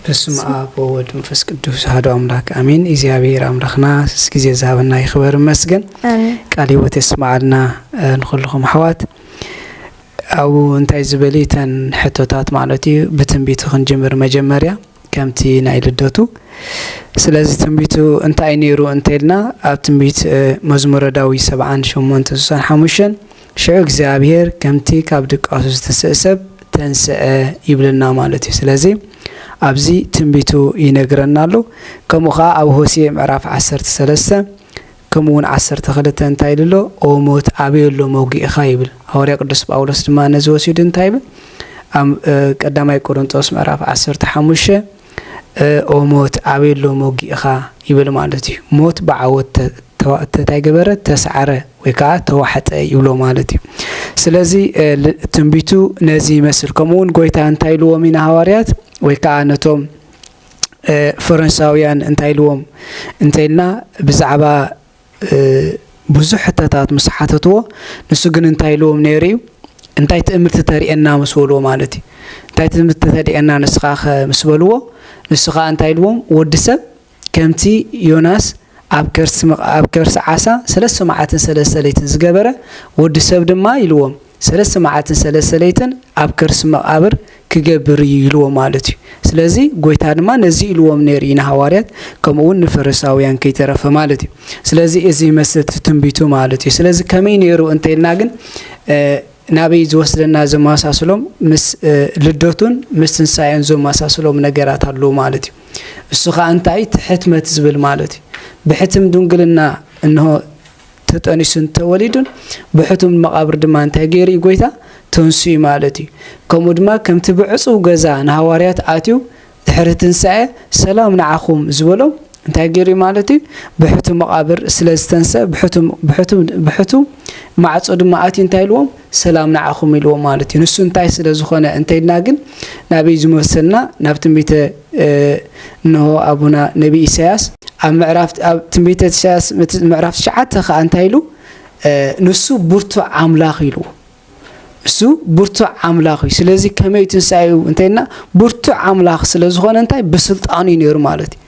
بسم آب وولد منفس قدوس هادو أملاك أمين إزيابير أملاكنا سكيزي زابنا يخبر مسجن قالي وتسمعنا نخلكم حوات أو أنتي زبليتن حتوتات معناتي بتنبيت خنجمر مجمريا كمتي نايل الدوتو سلازي تنبيتو أنت عينيرو أنتيلنا أب تنبيت مزمور داوي 7 شمون تسوسان حموشن شعوك زابير كمتي كابدك أسوس تسأسب تنسأ يبلنا معناتي سلازي أبزي تنبيتو ينقرنا له كمخا أو هوسي معرف 10 كمون 10 خلت انتايلو او موت ابيلو موغي خايبل هوريا قدس باولس دما نزوسيد انتايب ام قداماي قرنطوس معرف 15 او موت ابيلو موغي خا يبل مالتي موت بعوت تايغبره تسعره ويكا توحت يبلو مالتي سلازي تنبيتو نزي مسل كمون غويتا انتايلو من حواريات ويكا نتوم فرنساويان انتاي لوم انتينا بزعبا ብዙሕ ሕተታት ምስ ሓተትዎ ንሱ ግን እንታይ ኢልዎም ነይሩ እዩ እንታይ ትእምርቲ ተሪአና ምስ በልዎ ማለት እዩ እንታይ ትእምርቲ ተሪአና ንስኻ ምስ በልዎ ንስኻ እንታይ ኢልዎም ወዲ ሰብ ከምቲ ዮናስ ኣብ ከርሲ ዓሳ 3 መዓልትን 3 ለይትን ዝገበረ ወዲ ሰብ ድማ ኢልዎም 3 መዓልትን 3 ለይትን ኣብ ከርሲ መቃብር ክገብር ይልዎ ማለት እዩ ስለዚ ጎይታ ድማ ነዚ ኢልዎም ነይሩ ኢና ሐዋርያት ከምኡውን ንፈሪሳውያን ከይተረፈ ማለት እዩ ስለዚ እዚ መስት ትንቢቱ ማለት እዩ ስለዚ ከመይ ነይሩ እንተይና ግን ናበይ ዝወስደና ዘማሳስሎም ምስ ልደቱን ምስ ትንሳኤን ዘማሳስሎም ነገራት አሉ ማለት እዩ እሱ ኸ እንታይ ትሕትመት ዝብል ማለት እዩ ብሕትም ድንግልና እንሆ ተጠኒሱን ተወሊዱን ብሕቱም መቃብር ድማ እንታይ ገይሩ ጎይታ ተንሱ ማለት እዩ ከምኡ ድማ ከምቲ ብዕፁው ገዛ ንሐዋርያት ኣትዩ ድሕሪ ትንሳኤ ሰላም ንዓኹም ዝበሎም እንታይ ገይሩ ማለት እዩ ብሕቱም መቃብር ስለዝተንሰ ብሕቱም ማዕጾ ድማ ኣትዩ እንታይ ኢልዎም ሰላም ንዓኹም ኢልዎም ማለት እዩ ንሱ እንታይ ስለዝኾነ እንተይና ግን ናበይ ዝመሰልና ናብ ትንቢተ እንሆ ኣቡና ነቢ ኢሳያስ ኣብ ምዕራፍ ኣብ ትንቢተ ኢሳያስ ምዕራፍ 9 ኸ እንታይ ኢሉ ንሱ ብርቱዕ አምላኽ ኢልዎ እሱ ብርቱዕ አምላኽ እዩ ስለዚ ከመይ ትንሳኤው እንተይና ብርቱዕ አምላኽ ስለዝኾነ እንታይ በስልጣኑ ነይሩ ማለት እዩ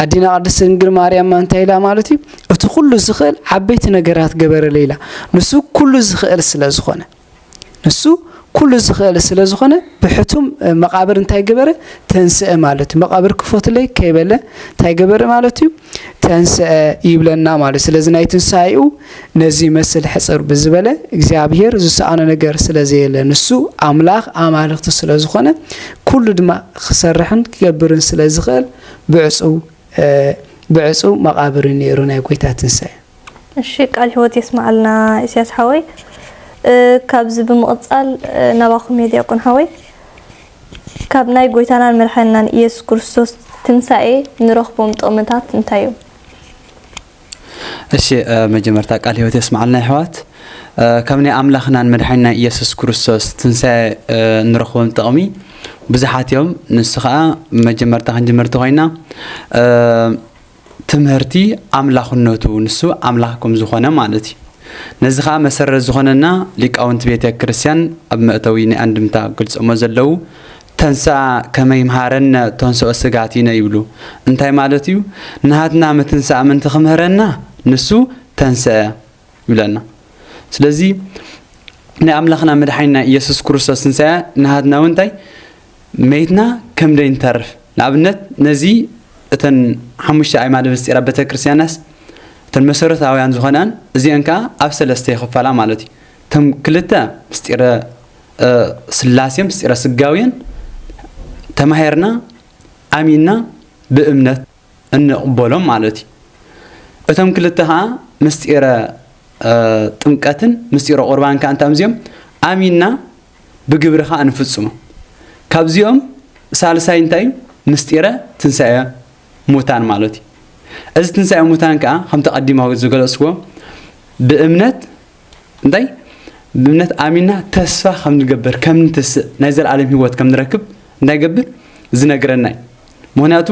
ኣዲና ቅድስት ድንግል ማርያም እንታይ ኢላ ማለት እዩ እቲ ኩሉ ዝኽእል ዓበይቲ ነገራት ገበረ ሌላ ንሱ ኩሉ ዝኽእል ስለዝኾነ ንሱ ኩሉ ዝኽእል ስለዝኾነ ብሕቱም መቃብር እንታይ ገበረ ተንስአ ማለት መቃብር ክፎትለይ ከይበለ እንታይ ገበረ ማለት እዩ ተንስአ ይብለና ማለት ስለዚ ናይ ትንሳኤው ነዚ መስል ሕጽር ብዝበለ እግዚአብሔር ዝሰኣነ ነገር ስለዘየለ ንሱ አምላኽ አማልክት ስለዝኾነ ኩሉ ድማ ክሰርሕን ክገብርን ስለዝኽእል ብዕፁው መቃብር ነይሩ ናይ ጎይታ ትንሳኤ እሺ ቃል ህይወት ይስማዓልና ኢሳያስ ሓወይ ካብዚ ብምቕጻል ናባኹም የዲያቆን ሓወይ ካብ ናይ ጎይታናን መድሓኒናን ኢየሱስ ክርስቶስ ትንሳኤ ንረኽቦም ጥቕምታት እንታይ እዮም እሺ መጀመርታ ቃል ህይወት ይስማዓልና ይሕዋት ካብ ናይ ኣምላኽናን መድሓኒና ኢየሱስ ክርስቶስ ትንሳኤ ንረኽቦም ጥቕሚ ብዙሓት እዮም ንሱ ከዓ መጀመርታ ክንጅምርቲ ኮይና ትምህርቲ ኣምላኽነቱ ንሱ ኣምላኽ ከም ዝኾነ ማለት እዩ ነዚ ከዓ መሰረት ዝኾነና ሊቃውንቲ ቤተ ክርስቲያን ኣብ መእተዊ ናይ ኣንድምታ ገልጾሞ ዘለው ተንስአ ከመይ ምሃረነ ተንስኦ ስጋቲነ ይብሉ እንታይ ማለት እዩ ንሃትና ምትንስአ ምንቲ ክምህረና ንሱ ተንስአ ይብለና ስለዚ ናይ ኣምላኽና መድሓኒና ኢየሱስ ክርስቶስ ትንሳኤ ንሃትና እንታይ መይትና ከምደይ ንተርፍ ንኣብነት ነዚ እተን 5 ኣዕማደ ምስጢራት ቤተ ክርስቲያናስ እተን መሰረታውያን ዝኾናን እዚአን ከዓ ኣብ 3 ይኽፈላ ማለት እዩ እቶም ክልተ ምስጢረ ስላሴም ምስጢረ ስጋውያን ተማሂርና ኣሚንና ብእምነት እንቕበሎም ማለት እዩ እቶም ክልተ ከዓ ምስጢረ ጥምቀትን ምስጢረ ቁርባን ከዓ እንታይ እዚኦም ኣሚንና ብግብሪ ከዓ እንፍጽሞ ካብዚኦም ሳልሳይ እንታይ ምስጢረ ትንሳኤ ሙታን ማለት እዩ እዚ ትንሳኤ ሙታን ከዓ ከም ተቀዲመው ዝገለጽዎ ብእምነት እንታይ ብእምነት ኣሚንና ተስፋ ከም ንገብር ከም ንትስእ ናይ ዘለዓለም ህይወት ከም ንረክብ እንታይ ገብር ዝነግረና ምክንያቱ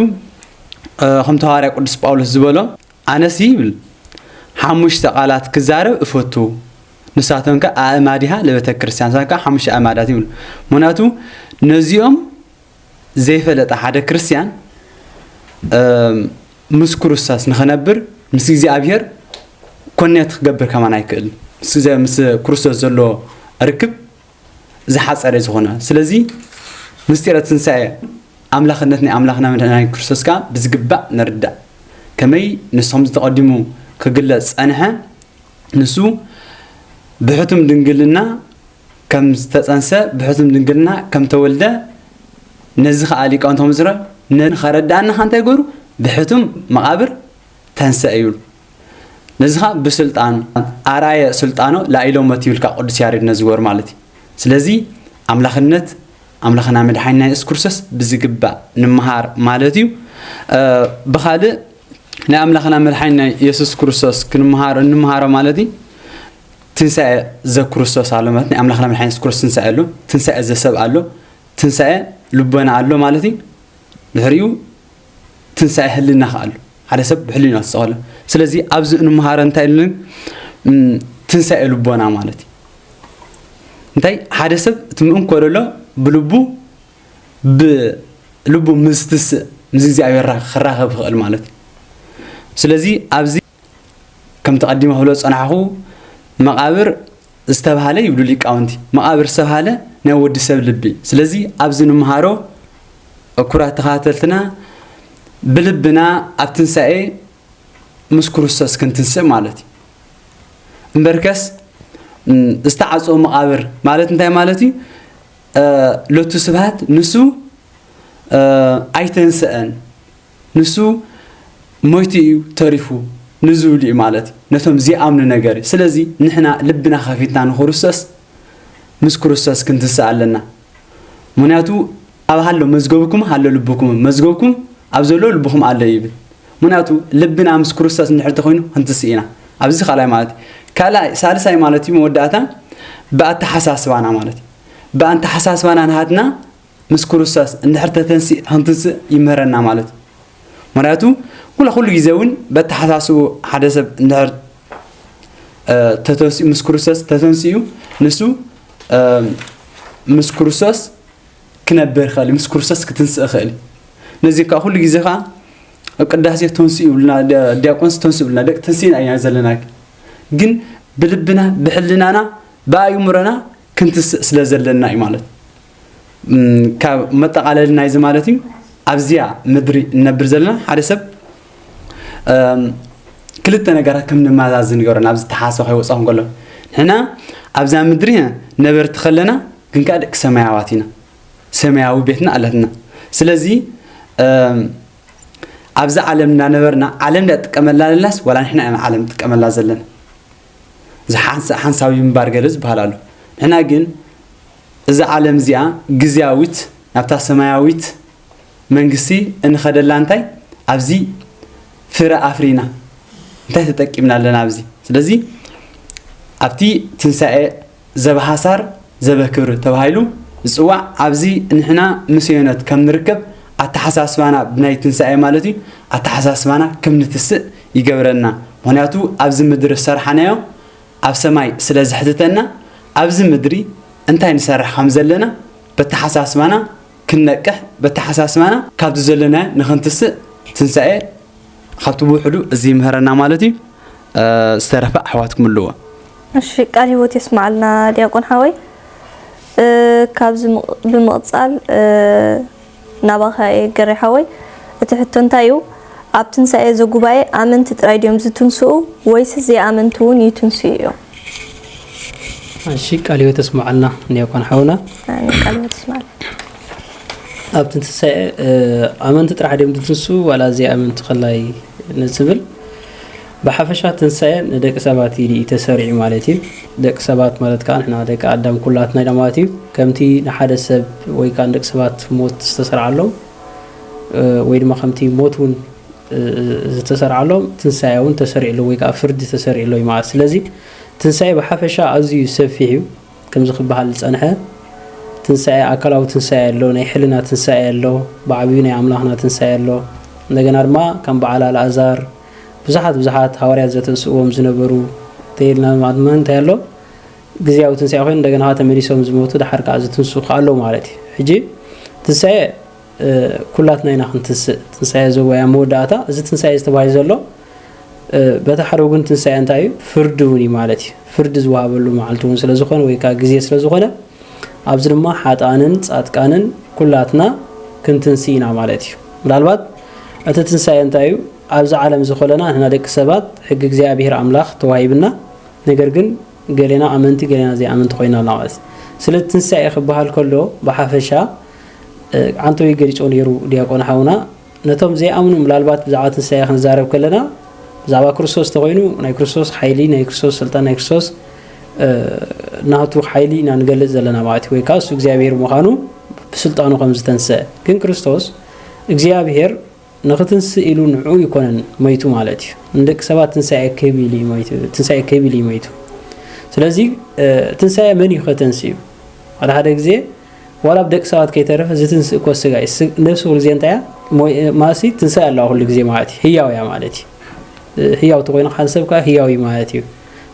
ከም ሐዋርያ ቅዱስ ጳውሎስ ዝበሎ ኣነሲ ይብል 5 ቃላት ክዛረብ እፈቱ ንሳቶም ከዓ ኣእማዲሃ ለቤተ ክርስቲያን ሳካ 5 ኣእማዳት ይብል ምክንያቱ ነዚኦም ዘይፈለጠ ሓደ ክርስቲያን ምስ ክርስቶስ ንኸነብር ምስ እግዚአብሔር ኮኔት ክገብር ከማን ኣይክእል ምስ ክርስቶስ ዘሎ ርክብ ዝሓፀረ ዝኾነ ስለዚ ምስጢረ ትንሳኤ ኣምላኽነት ናይ ኣምላኽና መድሓኒና ክርስቶስ ከዓ ብዝግባእ ንርዳእ ከመይ ንስኹም ዝተቐዲሙ ክግለጽ ጸንሐ ንሱ ብሕቱም ድንግልና ከም ዝተጸንሰ ብሕቱም ድንግልና ከም ተወልደ ነዚ ከዓ ሊቃውንቶም ዝረ ንኸረዳእና እንታይ ገይሩ ብሕቱም መቃብር ተንስአ ይብሉ ነዚ ከዓ ብስልጣኑ ኣርኣየ ስልጣኖ ላኢሎሞት ይብልካ ቅዱስ ያሬድ ነዝገበሩ ማለት እዩ ስለዚ ኣምላኽነት ኣምላኽና መድሓኒና ኢየሱስ ክርስቶስ ብዝግባእ ንምሃር ማለት እዩ ብኻልእ ናይ ኣምላኽና መድሓኒና ኢየሱስ ክርስቶስ ክንምሃሮ ማለት እዩ ትንሳኤ ዘክርስቶስ ኣሎ ማለት ናይ ኣምላኽና መድሓኒና ኢየሱስ ክርስቶስ ትንሳኤ ኣሎ ትንሳኤ ዘሰብ ኣሎ ትንሳኤ ልቦና ኣሎ ማለት እዩ ድሕሪኡ ትንሳኤ ህልና ካሉ ሓደ ሰብ ብሕሊና ተሰቀለ ስለዚ ኣብዚ እንመሃረ እንታይ ኢልን ትንሳኤ ልቦና ማለት እንታይ ሓደ ሰብ ትምእን ኮለሎ ብልቡ ምስትስ ምስ እግዚአብሔር ክራኸብ ክእል ማለት ስለዚ ኣብዚ ከም ተቀዲመ ብሎ ፀናሕኹ መቃብር ዝተባሃለ ይብሉ ሊቃውንቲ መቃብር ዝተባሃለ ናይ ወዲ ሰብ ልቢ ስለዚ ኣብዚ እንመሃሮ እኩራት ተኻተልትና بلبنا أبتنسأ مسكروسس كنتنسأ مالتي مبركس استعصوا مقابر مالت انتهي مالتي لو تسبات نسو أيتنسأن نسو مويتي تعرفو نزولي مالتي نتهم زي أمن نجاري سلزي نحنا لبنا خفيتنا نخروسس مسكروسس كنتنسأ لنا مناتو أب هلو مزجوبكم هلو لبكم مزجوبكم أبزلوا لبهم على يبل مناتو لبنا مسكروسس نحرت خوينو هنتسينا أبزي خلاي مالتي كلا سالساي مالتي مودعتا بقى تحساس وانا مالتي بقى أنت حساس وانا نهاتنا مسكروسس نحرت تنسي هنتس يمرنا مالتي مناتو كل جزاون بتحساسو حدث نهر تتنسي مسكروسس تتنسيو نسو مسكروسس كنبر خالي مسكروسس كتنسى خالي نزيك كل جزاها قداسية تنسي ولا دياقونس تنسي ولا دك تنسين أي زلناك جن بلبنا بحلنا أنا بايمرنا كنت سلازلنا إمالت كمتق على النايز مالتي أبزيع مدري نبرزلنا على سب كلتنا جرا كم نماذج زنجرنا أبز تحاسو حيو صاحب قالوا هنا أبزع مدريها نبرت خلنا كن كادك سماواتنا سماوي بيتنا علتنا سلازي أبزع عالمنا نبرنا عالمنا تكمل الناس ولا نحن عالم تكمل زلنا إذا حنساوي مبارجرز بهالالو هنا جن إذا عالم زيا جزياويت نبتة سماويت منقسي إن خدلانتاي أبزي فرق أفرينا انتهي تتكيمنا لنا أبزي سلازي أبتي تنساء زبحاسار زبكبر تبهايلو زوا أبزي نحنا مسيونات كم نركب التحساس معنا بناي تنساء مالتي التحساس معنا كم نتسق يجبرنا هناتو أبز مدر السرحانيو أب سماي سلاز حدتنا أبز مدري انتهي نسرح خمزة لنا بالتحساس معنا كنكح بالتحساس معنا كابد زلنا نخنتسق تنساء خطبو حلو زي مهرنا مالتي استرفع حواتكم اللغة الشيء قال هو تسمع لنا دياقون حوي كابز بمقصال نابخا قري حوي اتحتون تايو ابتنسا ايزو قباي امنت ترايديوم زتنسو ويس زي امنتون يتنسيو الشيء قال هو تسمع لنا دياقون حونا قال هو تسمع ابتنسا امنت ترايديوم زتنسو ولا زي امنت خلاي نزبل بحفشات تنساء ندك سبات يدي تسرع مالتي دك سبات مالت كان احنا دك قدام كلاتنا دماتي كمتي نحد سب وي كان دك سبات موت استسرع لهم وي ما خمتي موتون استسرع لهم تنساءون تسرع له وي كفرد تسرع له مع سلازي تنساء بحفشا ازي يسفيو كم زخبها لصنحه تنساء اكلاو تنساء له نيحلنا تنساء له بعبينا عملنا تنساء له እንደገና ድማ ከም በዓል አልዓዛር ብዙሓት ሐዋርያት ዘተንስኡም ዝነበሩ ተይልና ማድመን ታያሎ ግዚያው ትንሳኤ ኮይኑ እንደገና ተመሊሶም ዝሞቱ ድሓር ከዓ ዝትንሱ ካሎ ማለት እዩ ሕጂ ትንሳኤ ኩላትና ኢና ትንሳኤ ዘወያ መወዳእታ እዚ ትንሳኤ ዝተባሂ ዘሎ በተሓረው ግን ትንሳኤ እንታይ እዩ ፍርድ እውን ማለት እዩ ፍርድ ዝወሃበሉ መዓልቲ እውን ስለ ዝኾነ ወይ ከዓ ግዜ ስለ ዝኾነ ኣብዚ ድማ ሓጣንን ጻድቃንን ኩላትና ክንትንሲና ማለት እዩ ምናልባት እቲ ትንሳኤ እንታይ እዩ أبز عالم زخلنا هنا دك سبات حق እግዚአብሔር አምላክ ተዋይብና ነገር ግን ገሌና አመንቲ ገሌና ዘይ አመንት ኮይና ናዋስ ስለ ትንሳኤ ይخبሃል ከሎ በሐፈሻ አንተ ይገሪጾን ይሩ ዲያቆን ሐውና ነቶም ዘይ አምኑ ምናልባት ብዛዕባ ትንሳኤ ክንዛረብ ከለና ብዛዕባ ክርስቶስ ተኮይኑ ናይ ክርስቶስ ኃይሊ ናይ ክርስቶስ ስልጣን ናይ ክርስቶስ ናቱ ኃይሊ ናንገልጽ ዘለና ማለት ወይ ካስ እግዚአብሔር መኻኑ በስልጣኑ ከም ዝተንሰ ግን ክርስቶስ እግዚአብሔር نختنس إلو نعو يكونن ميتو مالتي عندك سبات تنساء كبيلي ميتو تنساء كبيلي ميتو سلازي تنساء من يختنسيو على هذا الجزء ولا بدك ساعات كيترف زتنس كوسجاي نفس ولزين تاع ماسي تنسى الله كل جزء مالتي هياو يا مالتي هياو تقولين حسبك هياوي مالتي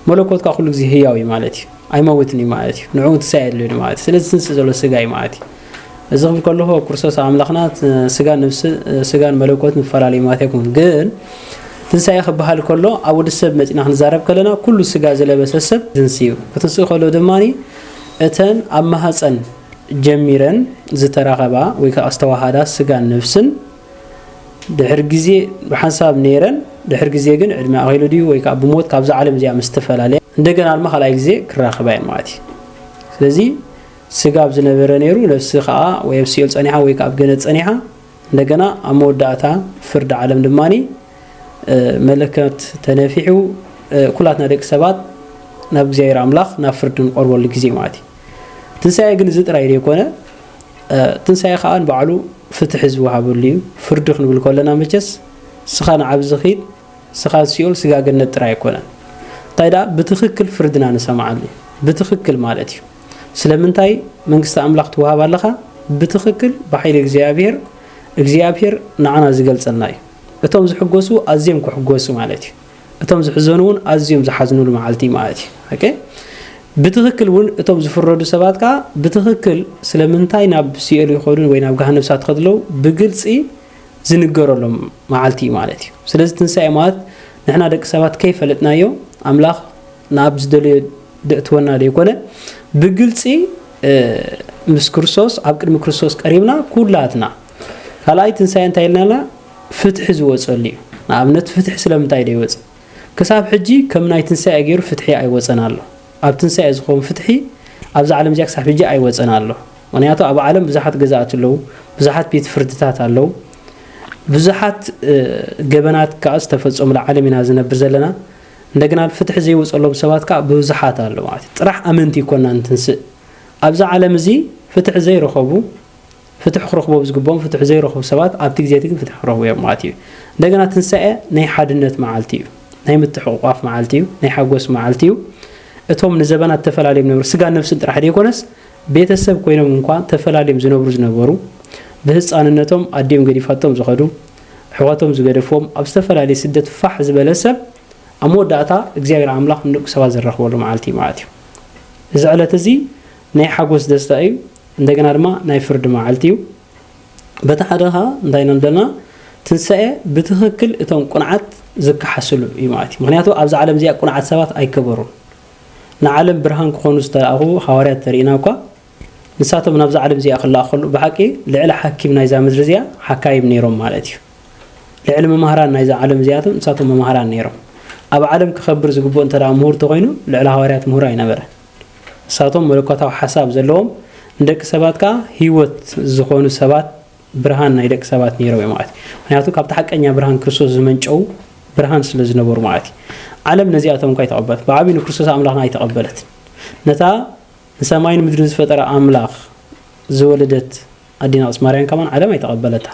ملكوت كل جزء هياوي مالتي أي موتني مالتي نعود تساعد لي مالتي سلسلة تنسى زول السجاي مالتي الزغم كله هو كرسوس عملاقنا سجان نفس سجان ملكوت مفرالي ما تكون جن تنسى يا خبها الكله أول السب متنا نزارب كلنا كل السجاز اللي بس السب تنسيه وتنسى خلو دماني أتن أما حسن جميرا زتراغبا ويك استوى هذا سجان نفسن دحر جزء بحساب نيرن دحر جزء جن علم أغيلو دي ويك بموت كابز عالم زي مستفل عليه عندنا المخلا جزء كراخبين ماتي لذي سجاب زنبرنيرو نفس خاء ويبسيل صنيحة ويك أبجنت صنيحة عندنا أمود داتا فرد عالم دماني ملكات تنافعه كلاتنا ديك سبات نبزير عملاق نفرد قرب الجزء ماتي تنسى جنزت رأيي كونه تنسى خان بعلو فتح زوها بوليو فردخن بالكلنا مجلس سخان عبز خيد سخان سيول سجا جنت رأي كونه طيدا بتخكل فردنا نسمع عليه بتخكل مالتي سلمنتاي منقص أملاق توها بالخا بتخكل بحيل إجزيابير نعنا زجل صناي أتوم زحجوسو أزيم كحجوسو مالتي أتوم زحزنون أزيم زحزنون معلتي مالتي أوكي بتخكل ون أتوم زفردو سبات كا بتخكل سلمنتاي ناب سير يخورون وين أبغى هنفسات خدلو بقلصي زنقرلهم معلتي مالتي سلست تنسى مات نحن دك سبات كيف لتنايو أملاخ ناب زدلي دقتونا ليكونه بقلصي مسكرسوس عبد المكرسوس قريبنا كلاتنا هلاي تنسى أنت لنا فتح زوجلي نعمت فتح سلمتاي ديوز كساب حجي كم ناي تنسى أجير فتحي أي وزنا له أب تنسى إزخوم فتحي أبز عالم جاك صاحب جي أي وزنا له ونياتو أب عالم بزحت جزات له بزحت بيت فردتات له بزحت جبنات كأس تفز أمر عالمنا زنا برزلنا عندنا الفتح زي وصلوا بسبات كأ بزحات له معي راح أمنتي كنا نتنسى أبز عالم زي فتح زي رخبو فتح رخبو بزقبهم فتح زي رخبو سبات أبتك زيتك فتح رخبو يا معتي عندنا تنسى ني حدنت معالتيو ني متحقق معالتيو ني حقوس معالتيو اتهم نزبانات تفل عليهم نبر سجان نفس راح يكونس بيت السب كوينهم انقان تفل عليهم زنبرو بهص اننتهم اديم غديفاتهم زخدو حواتهم زغدفهم ابستفل علي سدت فح زبلسب امود داتا እግዚአብሔር አምላክ ንቅ ሰባ ዘረخولو معالتي معاتيو زعلت زي ناي حقوس دستاي እንደገና ድማ ናይ ፍርድ معالتيو በተሐደها እንዳይና እንደና ትንሳኤ በትክክል እቶም ቁንዓት ዝከሐስሉ ይማati ምክንያቱ ኣብዚ ዓለም እዚኣ ቁንዓት ሰባት ኣይከበሩ ንዓለም ብርሃን ክኾኑ ዝተኣኹ ሐዋርያት ተሪናኳ ንሳቶም ናብዛ ዓለም እዚኣ خلاخሉ በሐቂ ልዕሊ ሓኪም ናይዛ ምድሪ እዚኣ ሓካይብ ነይሮም ማለት እዩ ልዕሊ መማህራን ናይዛ ዓለም እዚኣቶም ንሳቶም መማህራን ነይሮም ኣብ ዓለም ክኸብር ዝግብኦ እንተዳ ምሁር ተኮይኑ ልዕሊ ሐዋርያት ምሁር ኣይነበረ ንሳቶም መለኮታዊ ሓሳብ ዘለዎም እንደቅ ሰባት ካ ህይወት ዝኾኑ ሰባት ብርሃን ናይ ደቅ ሰባት ነይሮም ማለት ምክንያቱ ካብታ ሓቀኛ ብርሃን ክርስቶስ ዝመንጨው ብርሃን ስለ ዝነበሩ ማለት ዓለም ነዚኣቶም እንኳ ይተቀበለት በዓቢን ክርስቶስ አምላክና ይተቀበለት ነታ ሰማይን ምድርን ዝፈጠረ አምላክ ዝወለደት አዲና እስማርያን ከማን ዓለም አይተቀበለታ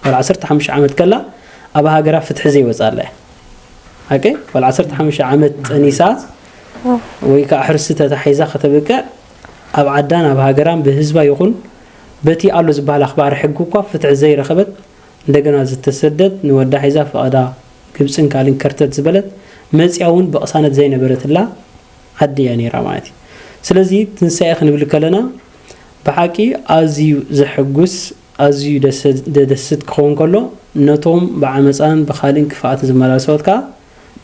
ወል 15 ዓመት ከላ አባ ሀገራ ፍትሕ ዘይ ወጻለ ኦኬ ወል 15 ዓመት ኒሳት ወይ ከአሕርስተ ተሐይዛ ከተበቀ አብ ዓዳን አባ ሀገራን በህዝባ ይኹን በቲ አሉ ዝባል አخبار ሕግ እኮ ፍትሕ ዘይ ረኸበት እንደገና ዝተሰደድ ንወዳ ሐይዛ ፈቀዳ ግብፅን ካልን ከርተት ዝበለት መጽያውን በቅሳነት ዘይ ነበረትላ አዲያ ነይራ ማለት ስለዚህ ትንሳኤ ክንብል ከለና በሐቂ አዝዩ ዝሕጉስ አዝዩ ደስት ክኾን ከሎ ነቶም በዓመፃን በኻልን ክፋት ዝመላሰወትካ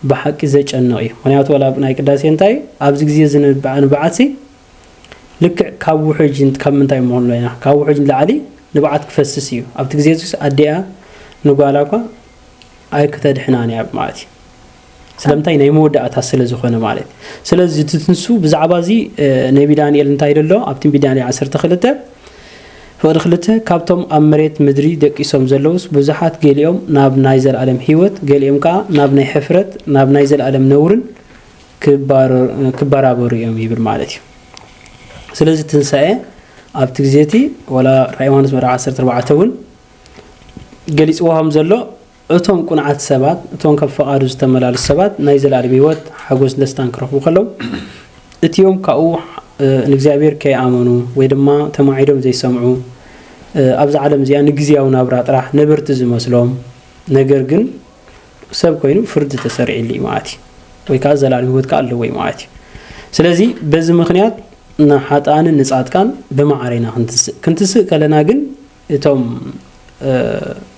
በሐቂ ዘጨነቕ እዩ ምክንያቱ ወላ ናይ ቅዳሴ እንታይ ኣብዚ ግዜ ዝንብዓን በዓሲ ልክ ካብ ውሕጅን ካብ ምንታይ መሆን ለና ካብ ውሕጅን ለዓሊ ንብዓት ክፈስስ እዩ ኣብቲ ግዜ አዲያ ንጓላኳ ኣይ ከተድሕናን ያ ማለት ስለምታይ ናይ መወዳእታ ስለ ዝኾነ ማለት ስለዚህ ትንሱ ብዛዕባ እዚ ነቢ ዳንኤል እንታይ ደሎ ኣብቲ ዳንኤል 12 ፍቅዲ ክልተ ካብቶም ኣብ መሬት ምድሪ ደቂሶም ዘለውስ ብዙሓት ገሊኦም ናብ ናይ ዘለዓለም ህይወት ገሊኦም ከዓ ናብ ናይ ሕፍረት ናብ ናይ ዘለዓለም ነውርን ክባራበሩ እዮም ይብል ማለት እዩ ስለዚህ ትንሳኤ ኣብቲ ግዜቲ ወላ ራእይ ዮሐንስ ምዕራፍ 14 እውን ገሊጽዎም ዘሎ እቶም ቁንዓት ሰባት እቶም ከፈቃዱ ዝተመላለሱ ሰባት ናይ ዘለዓለም ህይወት ሓጎስ ደስታን ክረኽቡ ከለው እቲዮም ካኡ ንእግዚአብሔር ከይኣመኑ ወይ ድማ ተማዒዶም ዘይሰምዑ ኣብዚ ዓለም እዚኣ ንግዚያዊ ናብራ ጥራሕ ነበርቲ ዝመስሎም ነገር ግን ሰብ ኮይኑ ፍርድ ተሰሪዕሉ ማለት ወይ ከዓ ዘላለም ህይወት ከዓ ኣለዎ ማለት ስለዚ በዚ ምክንያት ንሓጣንን ንጻድቃን ብማዕረና ክንትስእ ከለና ግን እቶም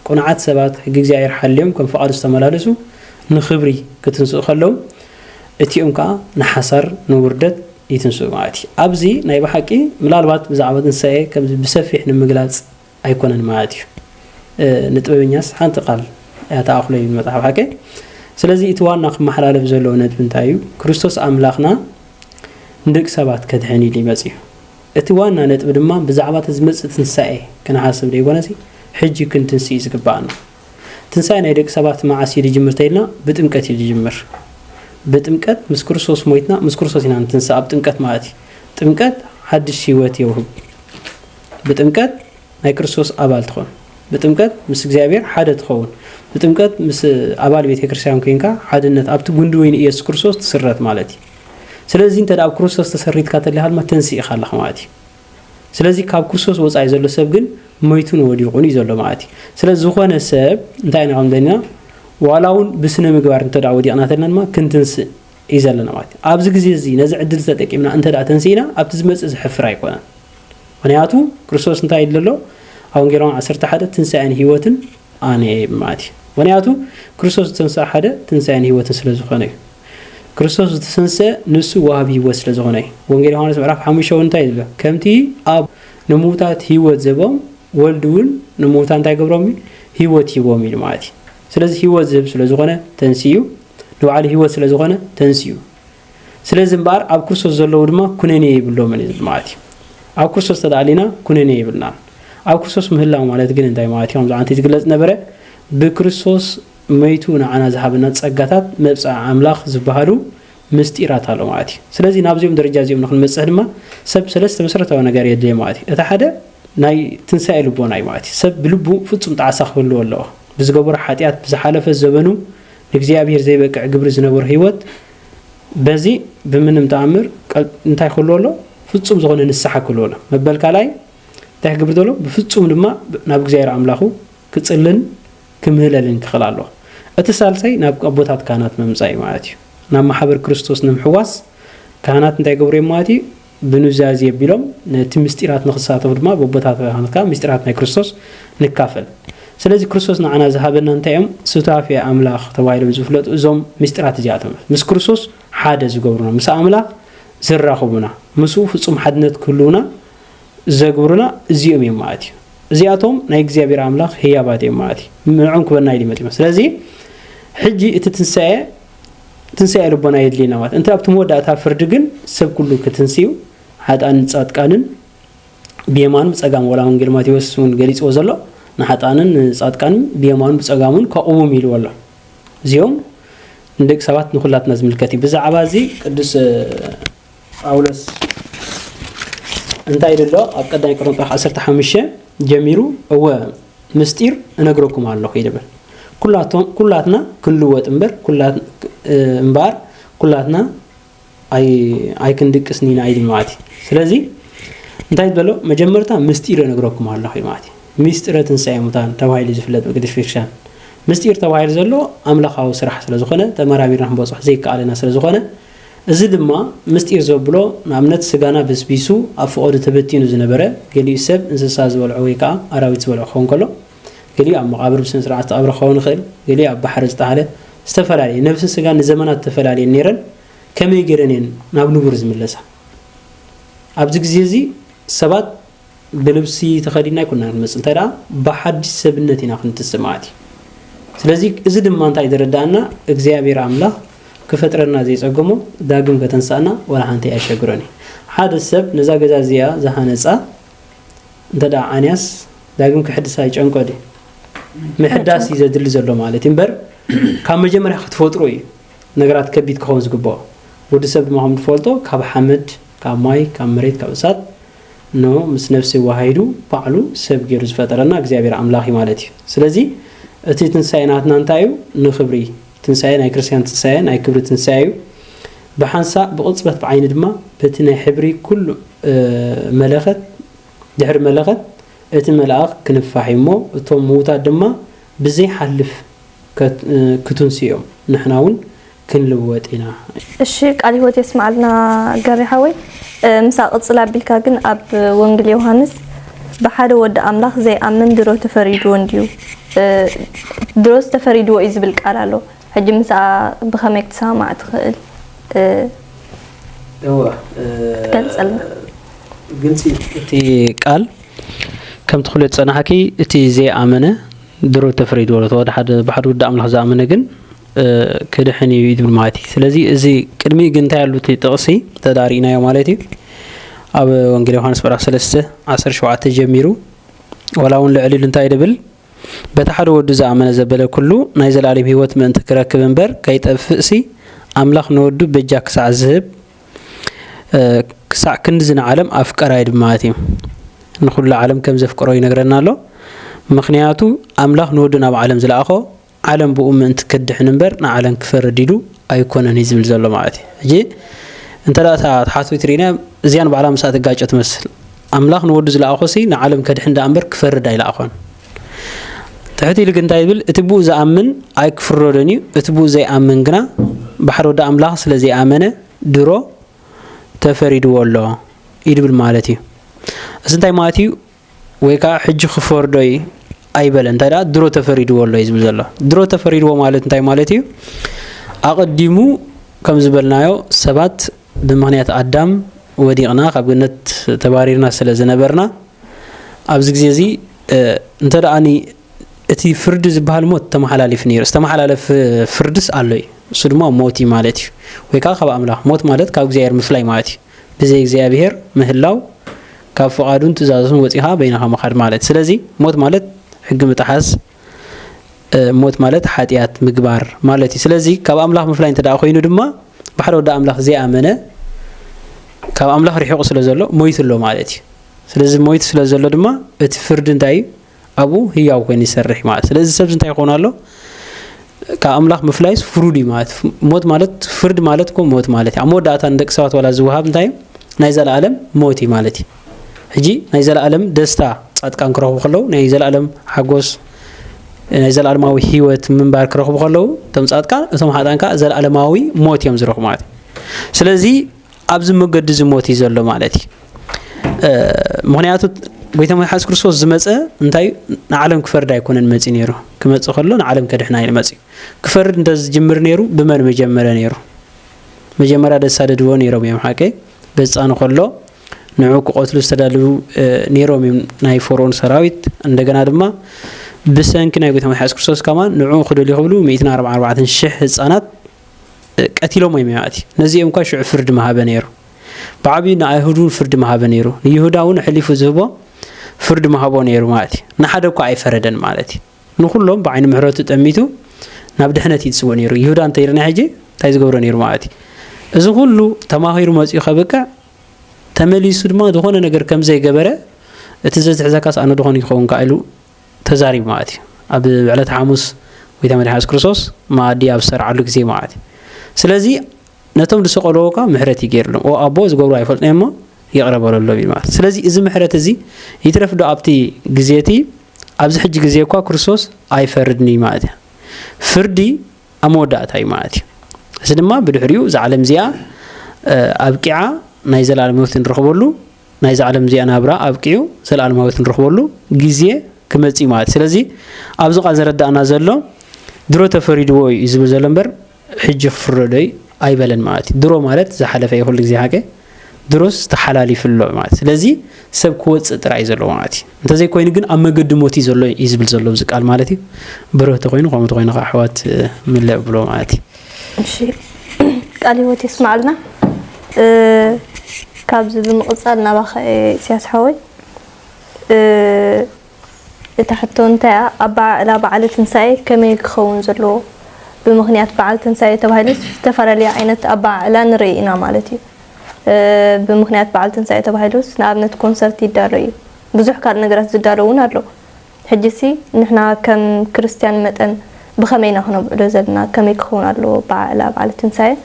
ቁንዓት ሰባት ሕጊ እግዚአብሔር ሓልዮም ከም ፈቃዱ ዝተመላለሱ ንኽብሪ ክትንስኡ ከለው እቲኦም ከዓ ንሓሳር ንውርደት ይትንስኡ ማለት ኣብዚ ናይ ብሓቂ ምናልባት ብዛዕባ ትንሳኤ ከምዚ ብሰፊሕ ንምግላጽ ኣይኮነን ማለት እዩ ንጥበበኛስ ሓንቲ ቃል ያተኣኽሎ እዩ መጽሓፍ ሓቂ ስለዚ እቲ ዋና ክመሓላለፍ ዘለዎ ነጥቢ እንታይ እዩ ክርስቶስ ኣምላኽና ንደቂ ሰባት ከድሕን ኢሉ ይመጽእ እዩ እቲ ዋና ነጥቢ ድማ ብዛዕባ ዝመጽእ ትንሳኤ ክንሓስብ ደይኮነሲ ሕጂ ክንትንስኢ ዝግባአና ትንሳኤ ናይ ደቂ ሰባት መዓስ ይጅምር ተይልና ብጥምቀት ይጅምር በጥምቀት ምስ ክርስቶስ ሞይትና ምስ ክርስቶስ ኢና ንትንሳ ኣብ ጥምቀት ማለት እዩ ጥምቀት ሓድሽ ህይወት ይውህብ በጥምቀት ናይ ክርስቶስ ኣባል ትኾን በጥምቀት ምስ እግዚአብሔር ሓደ ትኸውን በጥምቀት ምስ ኣባል ቤተ ክርስቲያን ኮይንካ ሓድነት ኣብቲ ጉንዲ ወይኒ ኢየሱስ ክርስቶስ ትስረት ማለት እዩ ስለዚህ እንተ ኣብ ክርስቶስ ተሰሪትካ ተለሃልማ ተንሲኢኻ ኣለኻ ማለት እዩ ስለዚህ ካብ ክርስቶስ ወጻኢ ዘሎ ሰብ ግን ሞይቱን ወዲቑን እዩ ዘሎ ማለት እዩ ስለዚ ዝኾነ ሰብ እንታይ ንኸም ዘለና ዋላውን ብስነ ምግባር እንተዳ ወዲቕና ተለና ክንትንስእ እዩ ዘለና ማለት እዩ ኣብዚ ግዜ እዚ ነዚ ዕድል ተጠቂምና እንተዳ ተንሲኢና ኣብቲ ዝመጽእ ዝሕፍር ኣይኮነን ምክንያቱ ክርስቶስ እንታይ ኢሉ ኣሎ ኣብ ወንጌል 11 ትንሳኤን ህይወትን ኣነ ማለት እዩ ምክንያቱ ክርስቶስ ተንሳእ ሓደ ትንሳኤን ህይወትን ስለ ዝኾነ እዩ ክርስቶስ ዝተሰንሰ ንሱ ዋሃቢ ህይወት ስለ ዝኾነ እዩ ወንጌል ዮሐንስ ምዕራፍ 5 እንታይ ይብል ከምቲ ኣብ ንሙታት ህይወት ዘቦም ወልድ እውን ንሙታት እንታይ ገብሮም ህይወት ይቦም ኢሉ ማለት እዩ ስለዚ ህይወት ዝህብ ስለ ዝኾነ ተንሲኡ ንባዕሉ ህይወት ስለ ዝኾነ ተንሲኡ ስለዚ እምበር ኣብ ክርስቶስ ዘለዉ ድማ ኩነኔ ይብሎም ማለት እዩ ኣብ ክርስቶስ ተዳሊና ኩነኔ ይብልና ኣብ ክርስቶስ ምህላው ማለት ግን እንታይ ማለት እዩ ከምዚ ኣንቲ ዝግለጽ ነበረ ብክርስቶስ መይቱ ንዓና ዝሃበና ጸጋታት መብጽዓ ኣምላኽ ዝበሃሉ ምስጢራት ኣሎ ማለት እዩ ስለዚ ናብዚኦም ደረጃ እዚኦም ንክንመጽእ ድማ ሰብ ሰለስተ መሰረታዊ ነገር የድልዮ ማለት እዩ እቲ ሓደ ናይ ትንሳኤ ልቦና እዩ ማለት እዩ ሰብ ብልቡ ፍጹም ጣዕሳ ክህልዎ ኣለዎ ብዝገበሩ ሓጢኣት ብዝሓለፈ ዘበኑ ንእግዚአብሔር ዘይበቅዕ ግብሪ ዝነበሩ ህይወት በዚ ብምንም ተኣምር እንታይ ክህልዎ ኣሎ ፍጹም ዝኾነ ንስሓ ክህልዎ ኣሎ መበልካ ላይ እንታይ ክግብር ዘሎ ብፍጹም ድማ ናብ እግዚአብሔር ኣምላኹ ክጽልን ክምህለልን ክኽእል ኣለዎ እቲ ሳልሳይ ናብ ኣቦታት ካህናት መምጻእ እዩ ማለት እዩ ናብ ማሕበር ክርስቶስ ንምሕዋስ ካህናት እንታይ ገብሩ እዮም ማለት እዩ ብኑዛዜ የቢሎም ነቲ ምስጢራት ንኽሳተፉ ድማ በቦታት ካህናት ምስጢራት ናይ ክርስቶስ ንካፈል ስለዚ ክርስቶስ ንዓና ዝሃበና እንታይ እዮም ሱታፊ ኣምላኽ ተባሂሎም ዝፍለጡ እዞም ምስጢራት እዚኣቶም ምስ ክርስቶስ ሓደ ዝገብሩና ምስ ኣምላኽ ዝራኸቡና ምስኡ ፍጹም ሓድነት ክህልውና ዘገብሩና እዚኦም እዮም ማለት እዩ እዚኣቶም ናይ እግዚአብሔር ኣምላኽ ህያባት እዮም ማለት እዩ ምዕም ክበና ኢሉ መጽእ ስለዚ ሕጂ እቲ ትንሳኤ ልቦና የድልየና ማለት እንተ ኣብቲ መወዳእታ ፍርዲ ግን ሰብ ኩሉ ክትንስኡ ሓጣንን ጻድቃንን ብየማኑ ብጸጋም ወላ ወንጌል ማቴዎስ እውን ገሊጽዎ ዘሎ ንሓጣንን ጻድቃንን ብየማኑ ብጸጋሙን ከቕቡም ኢሉ ኣሎ እዚኦም ንደቂ ሰባት ንኹላትና ዝምልከት እዩ ብዛዕባ እዚ ቅዱስ ጳውሎስ እንታይ ኢሉ ኣብ ቀዳማይ ቆሮንጦስ 15 ጀሚሩ እወ ምስጢር እነግረኩም ኣለኹ ይብል ኩላትና ክንልወጥ እምበር ኩላትና ኣይ ክንድቅስኒና አይድል ማለት ስለዚ እንታይ ይበሎ መጀመርታ ምስጢር እነግረኩም ኣለኹ ማለት ምስጢር ትንሳኤ ሙታን ተባሂሉ ዝፍለጥ በቅዱስ ፊክሽን ምስጢር ተባሂሉ ዘሎ ኣምላኻዊ ስራሕ ስለ ዝኾነ ተመራሚርና ክንበጽሕ ዘይከኣለና ስለ ዝኾነ እዚ ድማ ምስጢር ዘብሎ ንኣብነት ስጋና በስቢሱ ኣብ ፍቆዱ ተበቲኑ ዝነበረ ገሊኡ ሰብ እንስሳ ዝበልዖ ወይ ከዓ ኣራዊት ዝበልዖ ክኸውን ከሎ ገሊኡ ኣብ መቃብር ብስነ ስርዓት ተቐብረ ክኸውን ይኽእል ገሊኡ ኣብ ባሕሪ ዝተሃለ ዝተፈላለየ ነብስን ስጋን ንዘመናት ተፈላለየ ነይረን ከመይ ገይረን እየን ናብ ንቡር ዝምለሳ ኣብዚ ግዜ እዚ ሰባት ብልብሲ ተኸዲና ይኩና ንመጽእ እንታይ ደኣ ብሓዲስ ሰብነት ኢና ክንትስእ ማለት እዩ ስለዚ እዚ ድማ እንታይ ይረዳእና እግዚአብሔር ኣምላኽ ክፈጥረና ዘይጸገሞ ዳግም ከተንሳእና ወላ ሓንቲ ኣይሸግሮኒ ሓደ ሰብ ነዛ ገዛ እዚኣ ዝሃነፃ እንተዳ ኣንያስ ዳግም ክሕድሳ ይጨንቆ ዲ ምሕዳስ ይዘድሊ ዘሎ ማለት እምበር ካብ መጀመርያ ክትፈጥሮ እዩ ነገራት ከቢድ ክኸውን ዝግባኦ ወዲ ሰብ ድማ ከም ትፈልጦ ካብ ሓመድ ካብ ማይ ካብ መሬት ካብ እሳት ኖ ምስ ነፍሲ ዋሃይዱ ባዕሉ ሰብ ገይሩ ዝፈጠረና እግዚአብሔር ኣምላኽ ማለት እዩ ስለዚ እቲ ትንሳኤናትና እንታይ እዩ ንኽብሪ ትንሳኤ ናይ ክርስቲያን ትንሳኤ ናይ ክብሪ ትንሳኤ እዩ ብሓንሳእ ብቕጽበት ብዓይኒ ድማ بتنا حبري كل ملخت دحر ملخت اتملاق كنفاحيمو توم موتا دما بزي حلف كتنسيهم نحناون كنلوطينا الشيء قال هو تسمع لنا قري حوي مساق اصلا بالكا كن اب وانجيل يوحنس بحد ود املاح زي امن درو تفريدو ونديو دروس تفريدو يزبل قالالو حجي مسا بخميك تسامع تخيل هو كنصلنا قلتي تي قال كم تخلت صنحكي تي زي امنه درو تفريد ولا تود حد بحد ود املاح زامنه كن كدحني يدبل مالتي ስለዚህ እዚ ቅድሚ ግንታ ያሉት ጥቅሲ ተዳሪና ያው ማለቲ ኣብ ወንጌል ዮሐንስ ምዕራፍ 3:17 ጀሚሩ ወላውን ልዕሊል እንታይ ይድብል በተሐደ ወዱ ዘአመነ ዘበለ ኩሉ ናይ ዘላለም ህይወት ምንት ክረክብ እንበር ከይጠፍእሲ አምላኽ ነወዱ በጃ ክሳዕ ዝህብ ክሳዕ ክንዝን ዓለም አፍቀራ ይድማቲ ንኹሉ ዓለም ከም ዘፍቀሮ ይነግረና ኣሎ ምክንያቱ አምላኽ ነወዱ ናብ ዓለም ዝላኣኾ ዓለም ብኡም ምንት ክድሕን እንበር ንዓለም ክፈርዲሉ ኣይኮነን ይዝብል ዘሎ ማለት እጂ እንተዳታ ተሓቱ ትሪና እዚያን ባዕላ ምሳት ጋጨት መስል አምላኽ ነወዱ ዝላኣኾሲ ንዓለም ከድሕን ዳንበር ክፈርድ ኣይላኣኾን تحتي لقنتا يبل اتبو زامن اي كفرودني اتبو زي امن غنا بحر ود املاح سلازي امنه درو تفريد والله يدبل مالتي اسنتاي ماتي ويكا حج خفوردوي اي بل انت درو تفريد والله يزبل زلا درو تفريد ومالت انتاي مالتي اقدمو كم زبلنايو سبات بمغنيات ادم وديقنا قبنت تباريرنا سلازنبرنا ابز غزي انت اني اتي فرد زبال موت تمحلالف نير استمحلالف فردس علي سدما موتي مالتي ويكا خب املاح موت مالت كاو እግዚአብሔር مفلاي مالتي بزي እግዚአብሔር مهلاو كاو فقادون تزازون وصيها بينها مخاد مالت ስለዚህ موت مالت حق متحس موت مالت حاتيات مغبار مالتي ስለዚህ كاو املاح مفلاي انت دا خوينو دما بحر ودا املاح زي امنه كاو املاح ريحو ስለዘሎ مويتلو مالتي ስለዚህ مويت ስለዘሎ دما ات فرد እንታይ ابو هياو كان يسرح مع ስለዚህ ሰብስ እንታይ ይሆናል ከአምላኽ መፍላይስ ፍሩዲ ማለት ሞት ማለት ፍርድ ማለት ኮ ሞት ማለት አሞዳታ እንደቅ ሰዋት ወላ ዝውሃብ እንታይ ናይ ዘላለም ሞቲ ማለት እጂ ናይ ዘላለም ደስታ ጻድቃን ክረኽቡ ከለው ናይ ዘላለም ሓጎስ ናይ ዘላለማዊ ህይወት ምንባር ክረኽቡ ከለው ተም ጻድቃን እቶም ሓጣንካ ዘላለማዊ ሞት እዮም ዝረኽቡ ማለት ስለዚህ ኣብዚ መገድ ዝሞት ይዘሎ ማለት ምክንያቱ ጎይታ መሐስ ክርስቶስ ዝመፀ እንታይ ንዓለም ክፈርድ ኣይኮነን መፂ ነይሩ ክመጽ ከሎ ንዓለም ከድሕና ይመጽ ክፈርድ እንደዝ ጅምር ነይሩ ብመን መጀመሪያ ነይሩ መጀመሪያ ደሳደድዎ ነይሮም እዮም ሓቀ በጻን ከሎ ንዑ ቆትሉ ዝተዳልው ነይሮም ናይ ፎሮን ሰራዊት እንደገና ድማ ብሰንኪ ናይ ጎይታ መሐስ ክርስቶስ ከማን ንዑ ክደል ይኽብሉ 144,000 ህፃናት ቀቲሎም እዮም ያቲ ነዚኦም እንኳን ሽዑ ፍርድ መሃበ ነይሩ بعبي نايهودون فرد مهابه نيرو يهوداون حليفو زهبو فرد مهابو نيرو مالتي نحدو كو اي فردن مالتي نخلهم بعين محرات تأميتو نابدحنتي تسوى نيرو يهودا انت يرنا حجي تايز قبرو نيرو مالتي اذن كله تماهيرو مزيو خبكا تمليسو دما دخونا نقر كم زي قبرة اتزاز عزاكاس انا دخوني خوون قائلو تزاري مالتي اب على تعامس ويتامل حاس كرسوس ما دي ابسر علوك زي مالتي سلازي نتم لسقلوكا محرتي غيرلو او ابوز غورو ايفلنيما يقربوا له بيمات ስለዚህ እዚ محرت እዚ ይትረፍዶ ኣብቲ ግዜቲ ኣብዚ ሕጂ ግዜ እኳ ክርስቶስ ኣይፈርድኒ ማለት ፍርዲ ኣሞዳታይ ማለት እዚ ድማ ብድሕሪኡ ዘዓለም ዚኣ ኣብቂዓ ናይ ዘላለም ህይወት ንረኽበሉ ናይ ዘዓለም ዚኣ ናብራ ኣብቂዑ ዘላለም ህይወት ንረኽበሉ ግዜ ክመጽ ማለት ስለዚህ ኣብዚ ቃል ዘረዳእና ዘሎ ድሮ ተፈሪድዎ እዩ ዝብል ዘሎ እምበር ሕጂ ክፍረዶይ ኣይበለን ማለት ድሮ ማለት ዝሓለፈ ይኹል ግዜ ሓቀ ድሮስ ተሓላሊፍሎ ማለት ስለዚህ ሰብ ክወጽ ጥራይ ዘሎ ማለት እንተ ዘይ ኮይኑ ግን ኣብ መገድ ሞት ዘሎ ይዝብል ዘሎ ዝቃል ማለት ብሮህ ተኮይኑ ቆም ተኮይኑ ኣሕዋት ምልእ ብሎ ማለት እሺ ቃል ህይወት ይስማዓልና ካብዚ ብምቕጻል ናባኸ ሲያስ ሓወይ እታሕቶ እንታይ ኣብ በዓል ትንሳኤ ከመይ ክኸውን ዘለዎ بمخنيات بعل تنساي تبهيلس تفرلي عينت أبع لا نرينا مالتي بمخنيات بعل تنساي تبهيلس نابنت كونسرت يداري بزح كار نجرس يدارون هرلو حجسي نحنا كم كريستيان متن بخمينا هنا بلزلنا كم يكون هرلو بعل تنساي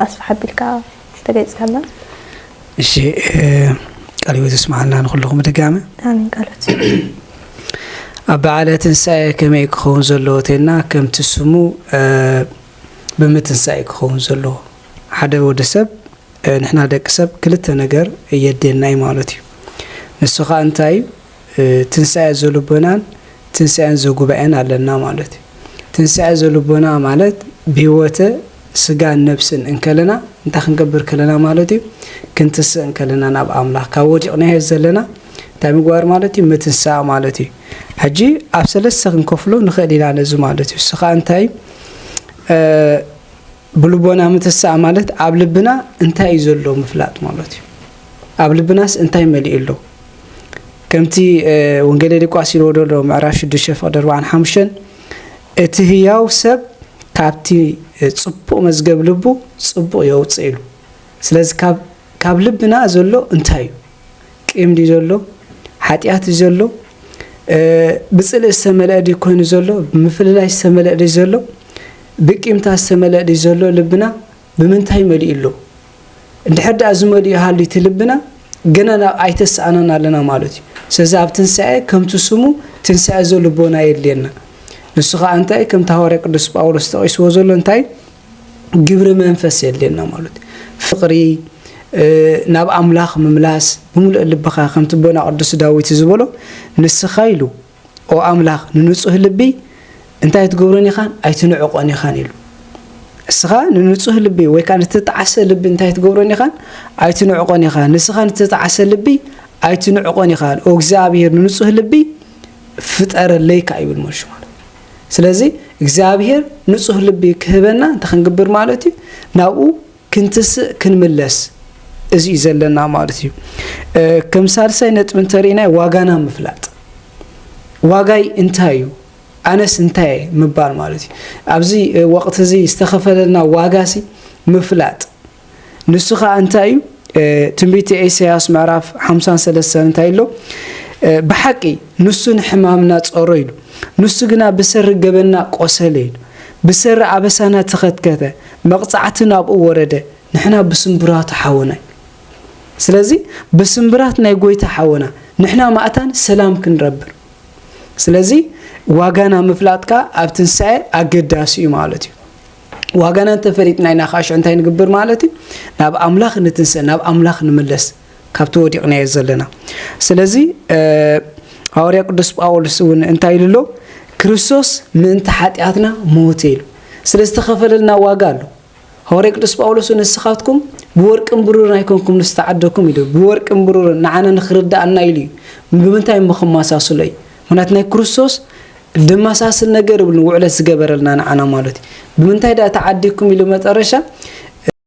أصبح بالكا تجيزها الشيء قالوا تسمعنا نخلهم دقامة آمين قالت أبعالة تنسى كما يكون زلوتنا كم تسمو بمتنسى يكون زلو حدا ودسب نحنا داك سب كلتا نجر يدينا مالتي نسخة أنتاي تنسى زلوبنا تنسى زوجبان على مالتي تنسى زلوبنا مالت بيوته سجان نفس إن كلنا أنت خنقبر كلنا مالتي كنت سن كلنا ناب أملاك كوجئنا هزلنا تامي قوار مالتي متنسى مالتي حجي أبسلس سخن كفلو نخلي على زمالتي السخاء أنتاي بلوبنا متنسى مالت عبلبنا أنتاي زلو مفلات مالتي عبلبناس أنتاي مليئلو كمتي ونقل لك واسيلو دولو معراش الدشف قدر وعن حمشن اتهياو سب كابتي صبو مزقب لبو صبو يوصيلو سلاز كاب لبنا زلو أنتاي كيم دي زلو حاتيات زلو بصل السملاء دي كون زلو بمفللاي السملاء دي زلو بقيمتا السملاء دي زلو لبنا بمنتاي مليئلو اندحد ازمدي حالي تلبنا جننا ايتس اننا لنا مالتي سزاب تنسى كم تسمو تنسى زلو بونا يلينا نسخه انتاي كم تهوري قدس باولس تويس وزلو انتاي جبر منفس يلينا مالتي فقري ناب أملاخ مملاس بملء اللبخا خمت بنا قدس داويت زبلو نسخايلو أو أملاخ ننصه لبي أنت تقولني خان أي تنعقني خانيلو السخا ننصه لبي وكانت تتعسى لبي أنت تقولني خان أي تنعقني خان نسخان تتعسى لبي أي تنعقني خان أو إغزابير ننصه لبي فتأر الليك أي بالمشمال سلازي إغزابير ننصه لبي كهبنا تخنقبر مالتي ناو كنتس كنملس إزي زلنا مالتي كم سالسي نتمن ترينا واغانا مفلات واغاي انتايو أنس انتاي مبال مالتي أبزي وقت زي استخفلنا واغاسي مفلات نسخة انتايو تنبيتي إيسياس معراف 53 انتايلو بحقي نسو حمامنا تصوريلو نسو قنا بسر قبلنا قوسلين بسر عبسانا تخدكته مقطعتنا بورده نحنا بسنبرات حاونا سلازي بسنبرات نايقوي تحاونا نحنا مأتان سلام كنربر سلازي واغانا مفلاتكا ابتنساي اقداسي مالتي واغانا انت ناينا خاش انتاي نقبر مالتي ناب املاخ نتنسى ناب املاخ نملس كابتو وديقنا يزلنا سلازي هوريا قدس باولس ون انتاي للو كريستوس من تحاتياتنا موتيلو سلستخفلنا واغالو هوريك دس باولوس نسخاتكم بورق امبرور نايكونكم نستعدكم يدو بورق امبرور نعنا نخرد أنا إلي بمنتاي مخماساسو لي هناك ناي كريستوس دماساس النجار بنوعلة سجبر لنا نعنا مالتي بمنتاي دا تعديكم إلى مترشة